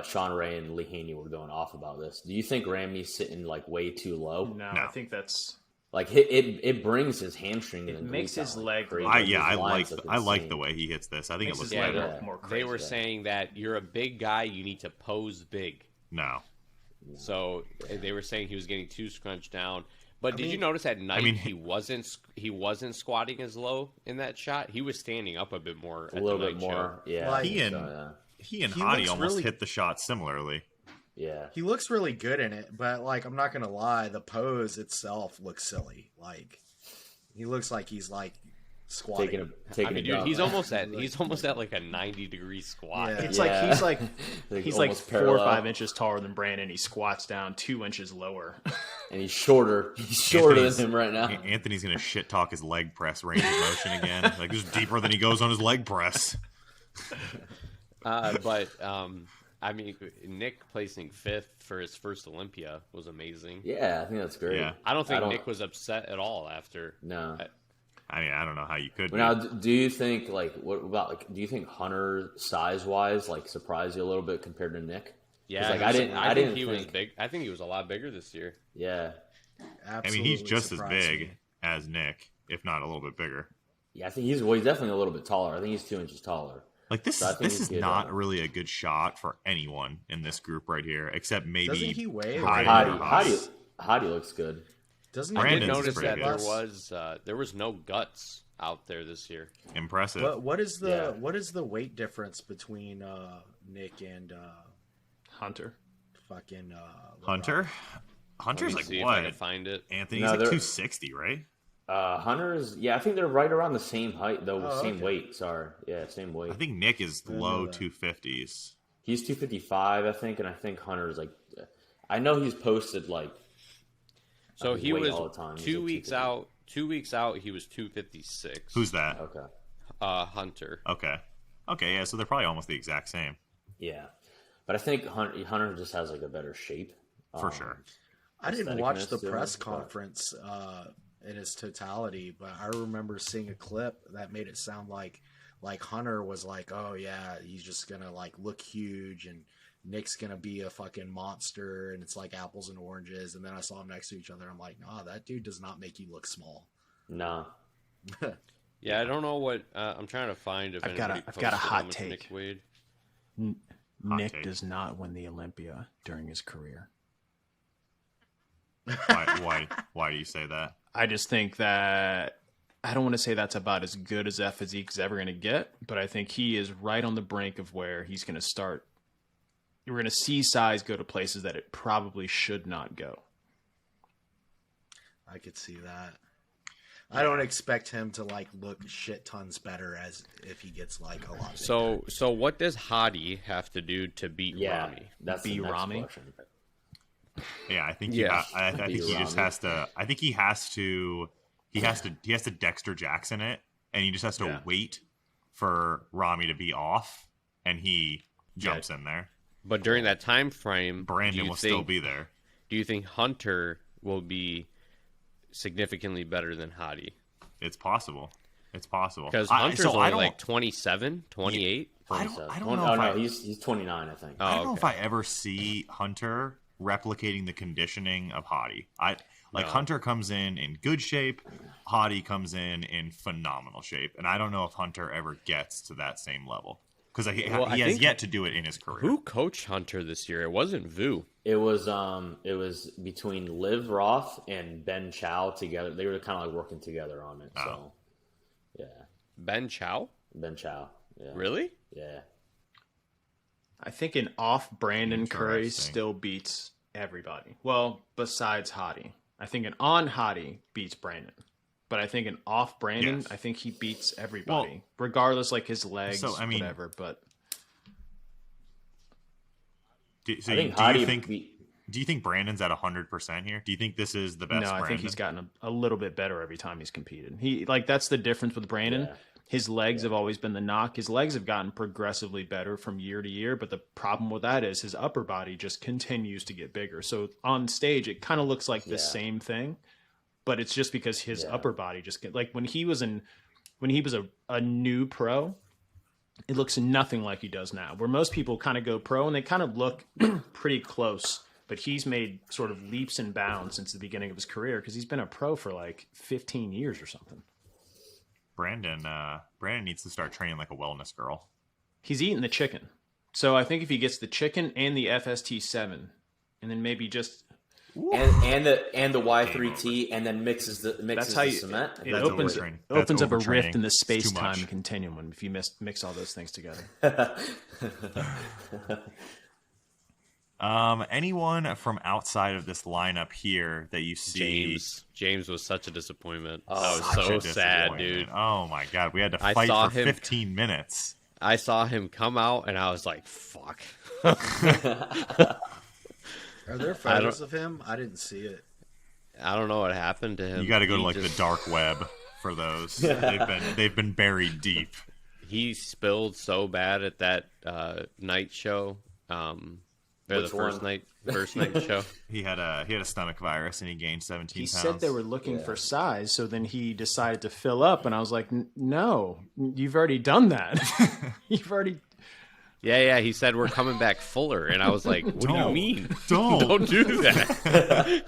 Sean Ray and Lee Haney were going off about this. Do you think Ramy's sitting like way too low? No, I think that's like it brings his hamstring and makes his leg. I like the way he hits this. I think it looks better. More crazy. They were saying that you're a big guy, you need to pose big. No. So they were saying he was getting too scrunched down. But did you notice at night he wasn't squatting as low in that shot? He was standing up a bit more. A little bit more, yeah. Well, he and Hottie almost really, hit the shot similarly. Yeah, he looks really good in it, but like I'm not gonna lie, the pose itself looks silly. Like he looks like he's like squatting. Dude, he's almost at like a 90-degree squat. Yeah. It's like he's like 4 parallel. or 5 inches taller than Brandon. He squats down 2 inches lower. And he's shorter. He's shorter than him right now. Anthony's gonna shit talk his leg press range of motion again. Like just deeper than he goes on his leg press. I mean, Nick placing 5th for his first Olympia was amazing. Yeah, I think that's great. Yeah. I don't think Nick was upset at all after. No. I mean, I don't know how you could. Now, do you think what about do you think Hunter size wise surprised you a little bit compared to Nick? Yeah, I didn't think he was big. I think he was a lot bigger this year. Yeah, absolutely. I mean, he's just as big as Nick, if not a little bit bigger. Yeah, I think he's definitely a little bit taller. I think he's 2 inches taller. Like this is not really a good shot for anyone in this group right here, except maybe. Doesn't he weigh? Hottie looks good. Doesn't I did notice that there was no guts out there this year. Impressive. But what is the weight difference between Nick and Hunter? Fucking Hunter. Hunter's like see what? If I can find it. Anthony's like 260, right? Hunter's I think they're right around the same height though, same weight. Sorry, yeah, same weight. I think Nick is low 250s. He's 255, I think, and I think Hunter's I know he's posted So he was all the time. 2 weeks out. 2 weeks out, he was 256. Who's that? Okay. Hunter. Okay, yeah. So they're probably almost the exact same. Yeah, but I think Hunter just has a better shape for sure. I didn't watch the press conference in its totality, but I remember seeing a clip that made it sound like Hunter was like, oh yeah, he's just gonna look huge, and Nick's gonna be a fucking monster, and it's like apples and oranges. And then I saw them next to each other. I'm like, nah, that dude does not make you look small. No. Yeah, I don't know what I'm trying to find. If I've got a hot take. Nick Wade. Nick does not win the Olympia during his career. Why do you say that? I just think that I don't want to say that's about as good as that physique is ever going to get, but I think he is right on the brink of where he's going to start. We're going to see size go to places that it probably should not go. I could see that. I don't expect him to look shit tons better as if he gets a lot bigger. So what does Hottie have to do to beat Rami? That's the next Rami. question. Yeah, I think I think he just has to. I think he has to Dexter Jackson it, and he just has to wait for Rami to be off, and he jumps in there. But during that time frame, Brandon will still be there. Do you think Hunter will be significantly better than Hottie? It's possible. Because Hunter's only 27, 28. I don't know. No, he's 29, I think. I don't know if I ever see Hunter replicating the conditioning of Hottie. Hunter comes in good shape, Hottie comes in phenomenal shape, and I don't know if Hunter ever gets to that same level because he has yet to do it in his career. Who coached Hunter this year? It wasn't Vu. It was between Liv Roth and Ben Chow together. They were kind of working together on it. So yeah, Ben Chow. Yeah. Really? Yeah. I think an off Brandon Curry still beats everybody. Well, besides Hottie. I think an on Hottie beats Brandon. But I think an off Brandon, I think he beats everybody. Regardless, his legs, whatever. But do you think Brandon's at 100% here? Do you think this is the best? No, I think he's gotten a little bit better every time he's competed. That's the difference with Brandon. Yeah. His legs have always been the knock. His legs have gotten progressively better from year to year, but the problem with that is his upper body just continues to get bigger. So on stage, it kind of looks like the same thing, but it's just because his upper body just get when he was a new pro, it looks nothing like he does now. Where most people kind of go pro and they kind of look pretty close, but he's made sort of leaps and bounds since the beginning of his career because he's been a pro for 15 years or something. Brandon needs to start training like a wellness girl. He's eating the chicken. So I think if he gets the chicken and the FST7 and then maybe just and the Y3T and then mixes the cement. It opens up a rift in the space-time continuum if you mix all those things together. Anyone from outside of this lineup here that you see? James was such a disappointment. I was so sad, dude. Oh my god, we had to fight for 15 minutes. I saw him come out, and I was like, "Fuck." Are there photos of him? I didn't see it. I don't know what happened to him. You got to go to the dark web for those. They've been buried deep. He spilled so bad at that night show. Or the Which first one? night show. He had a stomach virus and he gained 17 He pounds. said they were looking Yeah. for size, so then he decided to fill up, and I was like, no, you've already done that. You've already. Yeah. He said we're coming back fuller, and I was like, "What do you Don't. mean? Don't. do that."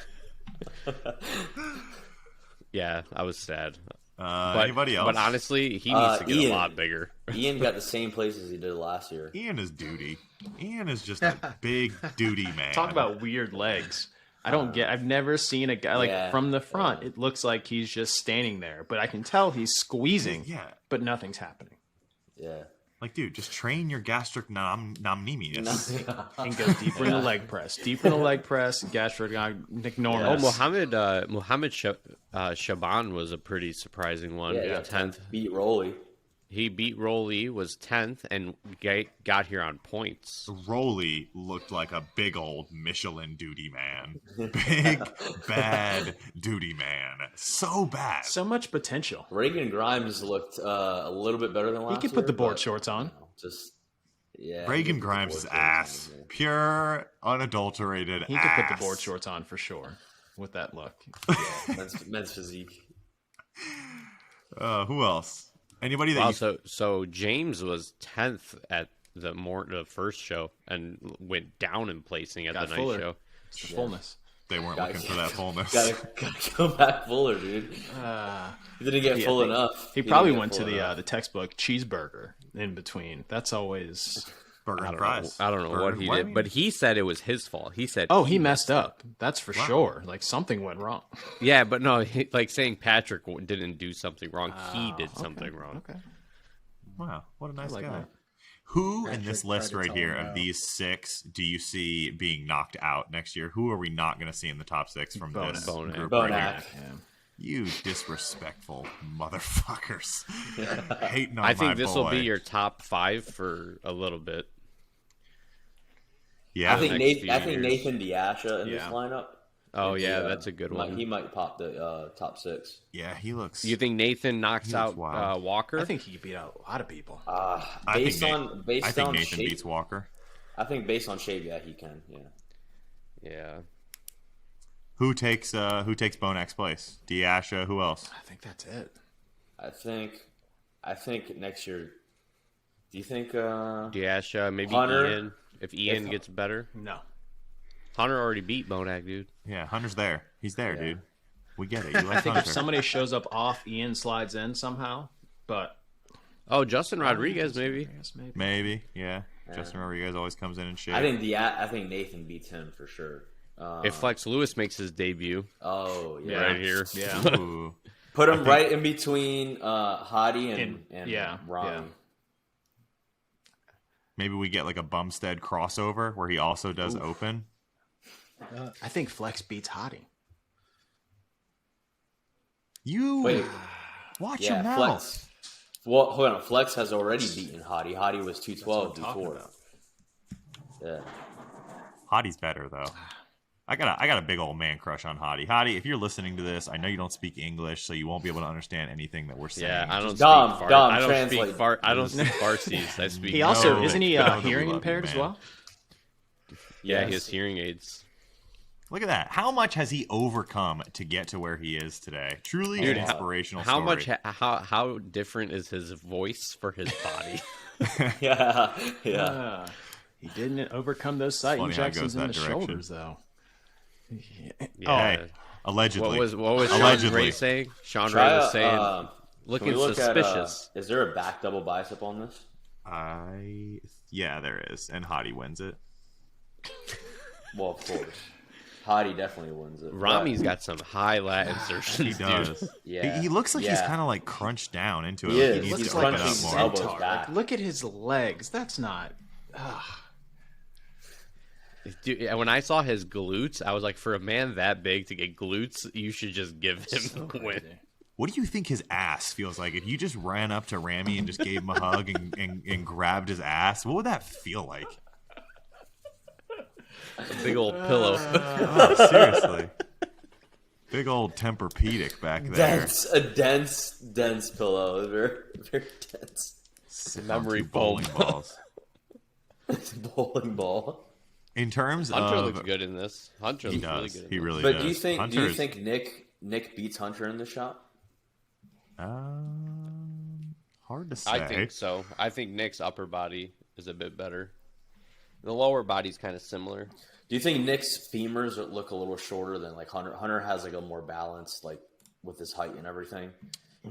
Yeah, I was sad. Anybody else? But honestly, he needs to get Ian. a lot bigger. Ian got the same place as he did last year. Ian is duty. Ian is just a big duty man. Talk about weird legs. I've never seen a guy like Yeah. from the front. It looks like he's just standing there, but I can tell he's squeezing. Yeah. But nothing's happening. Yeah. Like, dude, just train your gastric nomnemius. And go deeper in the leg press. Deeper in the leg press, gastric enormous. Oh, Mohammed Shaban was a pretty surprising one. Yeah, 10th. Beat Rolly. He beat Rolly, was 10th, and got here on points. Rolly looked like a big old Michelin duty man. Big, bad duty man. So bad. So much potential. Reagan Grimes looked a little bit better than last He year. could put the board but, shorts on. you know, just yeah. Reagan he could put the Grimes' board shorts ass. on, yeah. Pure, unadulterated He ass. could put the board shorts on for sure with that look. Men's physique. Who else? Anybody that Wow, so James was 10th at the first show and went down in placing at Got the fuller. night show. It's the fullness. they weren't Guys, looking for that fullness. Gotta go back fuller, dude. He didn't get full enough. He didn't probably get went to full enough. the textbook cheeseburger in between. That's always. Burger I and don't know. fries. I don't know Burger what and- he I did, mean, but he said it was his fault. He said, Oh, he messed up. That's for sure. Like something went wrong. Yeah, but no, like saying Patrick didn't do something wrong. He did Okay, something wrong. Okay. wow, what a nice like guy. that. Who in Patrick this tried list to right tell here him of no. these 6 do you see being knocked out next year? Who are we not going to see in the top 6 from this Bonak. group right Bonak. here? Yeah. You disrespectful motherfuckers. Hating on I my think this will boy. be your top 5 for a little bit. Yeah, I think next few Nathan years. Diasha in this Yeah. lineup. Oh is, yeah, that's a good one. He might pop the top 6. yeah, he looks. You think Nathan knocks He looks out wild. Walker? I think he could beat out a lot of people. I Based think on Nathan shape, beats Walker. I think based on shape, yeah, he can. Yeah. Yeah. Who takes Bonak's place? Diasha. Who else? I think that's it. I think next year. Do you think? Diasha, maybe Hunter, Ian. If Ian gets better. No. Hunter already beat Bonak, dude. Yeah, Hunter's there. He's there, Yeah. dude. We get it. You like I think Hunter. if somebody shows up off, Ian slides in somehow. But Oh, Justin Rodriguez, maybe. Maybe, yeah. Justin Rodriguez always comes in and shit. I think Nathan beats him for sure. If Flex Lewis makes his debut Oh yeah. right here. Yeah. Ooh. Put him right in between Hadi and yeah, Rami. yeah. Maybe we get like a Bumstead crossover where he also does open. I think Flex beats Hottie. You Wait, watch yeah, your mouth. Flex. Well, hold on. Flex has already beaten Hadi. Hadi was 212 That's what I'm talking before. about. Yeah. Hottie's better though. I got a big old man crush on Hottie. Hottie, if you're listening to this, I know you don't speak English, so you won't be able to understand anything that we're saying. Yeah, I don't speak Dom, Far- Dom, I don't translate. speak Far- I don't speak Farsi. I speak. He also No, isn't he know that we hearing love you, impaired as man. well? Yeah, Yes. he has hearing aids. Look at that. How much has he overcome to get to where he is today? Truly Dude, an inspirational How story. much? How different is his voice for his body? Yeah. He didn't overcome those side funny how it injections goes in the that direction. shoulders, though. Yeah. Hey, allegedly. What was Sean Allegedly. Ray saying? Sean Try Ray was a, saying can looking we look suspicious. At, is there a back double bicep on this? Yeah, there is, and Hottie wins it. Well, of course. Hadi definitely wins it. Rami's got some high lat insertions, He does. dude. Yeah. He looks like he's Yeah. kind of like crunched down into it. He Like is. he needs He's to open crunching up his more. elbows Centaur. back. Like, look at his legs. That's not. Dude, when I saw his glutes, I was like, for a man that big to get glutes, you should just give him the win. What do you think his ass feels like? If you just ran up to Rami and just gave him a hug and grabbed his ass, what would that feel like? A big old pillow. Oh, seriously. Big old Tempur-Pedic back there. A dense pillow. Very, very dense. Sitting Memory on two bowling foam. balls. Bowling ball. In terms Hunter of looks good in this. Hunter he looks really does. good. He really But does. do you think Hunter's- Nick beats Hunter in the shot? Hard to say. I think so. I think Nick's upper body is a bit better. The lower body's kind of similar. Do you think Nick's femurs look a little shorter than like Hunter? Hunter has like a more balanced, like with his height and everything.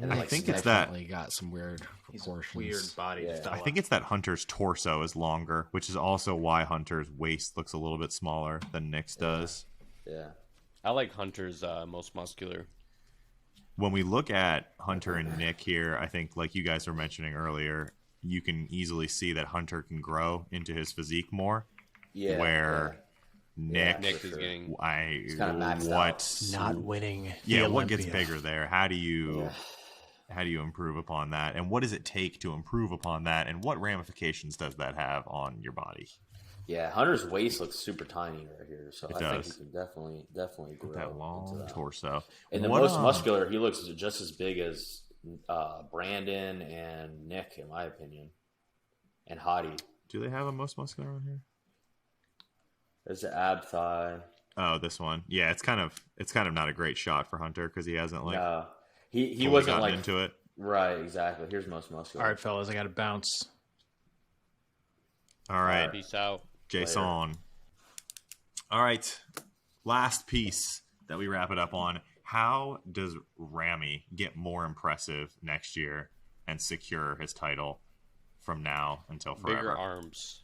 And I like, think it's that. Definitely got some weird proportions. Weird body. Yeah. fella. I think it's that Hunter's torso is longer, which is also why Hunter's waist looks a little bit smaller than Nick's does. Yeah. I like Hunter's most muscular. When we look at Hunter and Nick here, I think, like you guys were mentioning earlier, you can easily see that Hunter can grow into his physique more. Yeah. Nick, Yeah, Nick for is sure. getting. He's kinda maxed what? Not winning. Yeah, the what gets Olympia. bigger there? How do you improve upon that? And what does it take to improve upon that? And what ramifications does that have on your body? Yeah, Hunter's waist looks super tiny right here, so It I does. think he can definitely grow That into long that. torso. And the What, most muscular, he looks just as big as Brandon and Nick, in my opinion, and Hottie. Do they have a most muscular on here? There's the ab thigh. Oh, this one. Yeah, it's kind of not a great shot for Hunter because he hasn't like No, he fully wasn't gotten like into it. right. Exactly. Here's most muscular. All right, fellas, I got to bounce. All right, Peace out. Jason. All right, last piece that we wrap it up on. How does Ramy get more impressive next year and secure his title from now until forever? Bigger arms.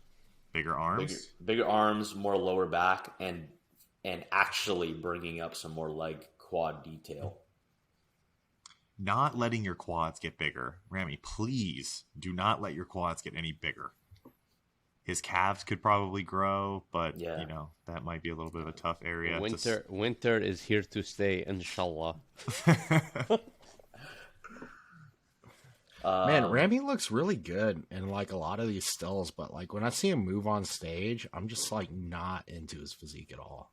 Bigger arms? Bigger arms, more lower back, and actually bringing up some more leg quad detail. Not letting your quads get bigger. Ramy, please do not let your quads get any bigger. His calves could probably grow, but Yeah. you know, that might be a little bit of a tough area. Winter is here to stay, inshallah. Man, Ramy looks really good in like a lot of these stills, but like when I see him move on stage, I'm just like not into his physique at all.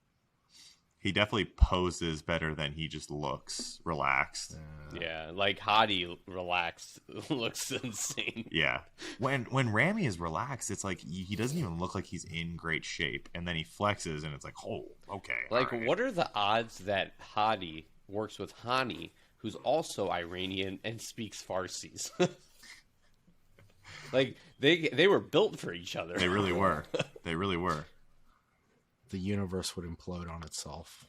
He definitely poses better than he just looks relaxed. Yeah, like Hottie relaxed looks insane. Yeah. When Ramy is relaxed, it's like he doesn't even look like he's in great shape. And then he flexes and it's like, oh, okay. Like, all right. what are the odds that Hottie works with Hani, who's also Iranian and speaks Farsis? Like, they were built for each other. They really were. They really were. The universe would implode on itself.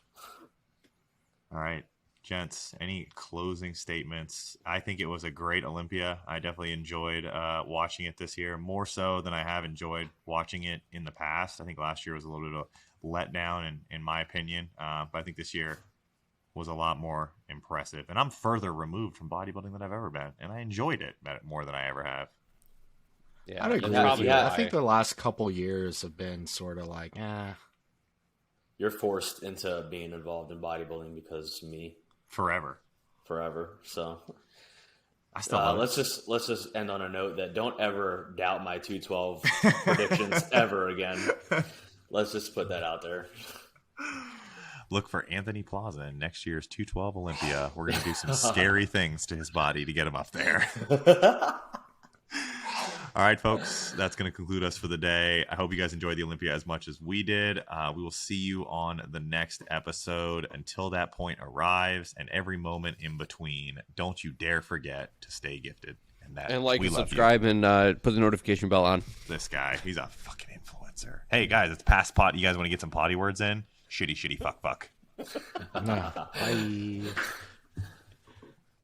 All right, gents, any closing statements? I think it was a great Olympia. I definitely enjoyed watching it this year, more so than I have enjoyed watching it in the past. I think last year was a little bit of a letdown, in my opinion. But I think this year was a lot more impressive. And I'm further removed from bodybuilding than I've ever been. And I enjoyed it more than I ever have. Yeah, I'd agree that's with probably you. I why. think the last couple years have been sort of like, You're forced into being involved in bodybuilding because me Forever. forever. So I still love it. let's just end on a note that don't ever doubt my 212 predictions ever again. Let's just put that out there. Look for Anthony Plaza in next year's 212 Olympia. We're going to do some scary things to his body to get him up there. All right, folks, that's going to conclude us for the day. I hope you guys enjoyed the Olympia as much as we did. We will see you on the next episode. Until that point arrives and every moment in between, don't you dare forget to stay gifted. And like we and love you. subscribe and put the notification bell on. This guy, he's a fucking influencer. Hey, guys, it's past pot. You guys want to get some potty words in? Shitty, fuck. Bye.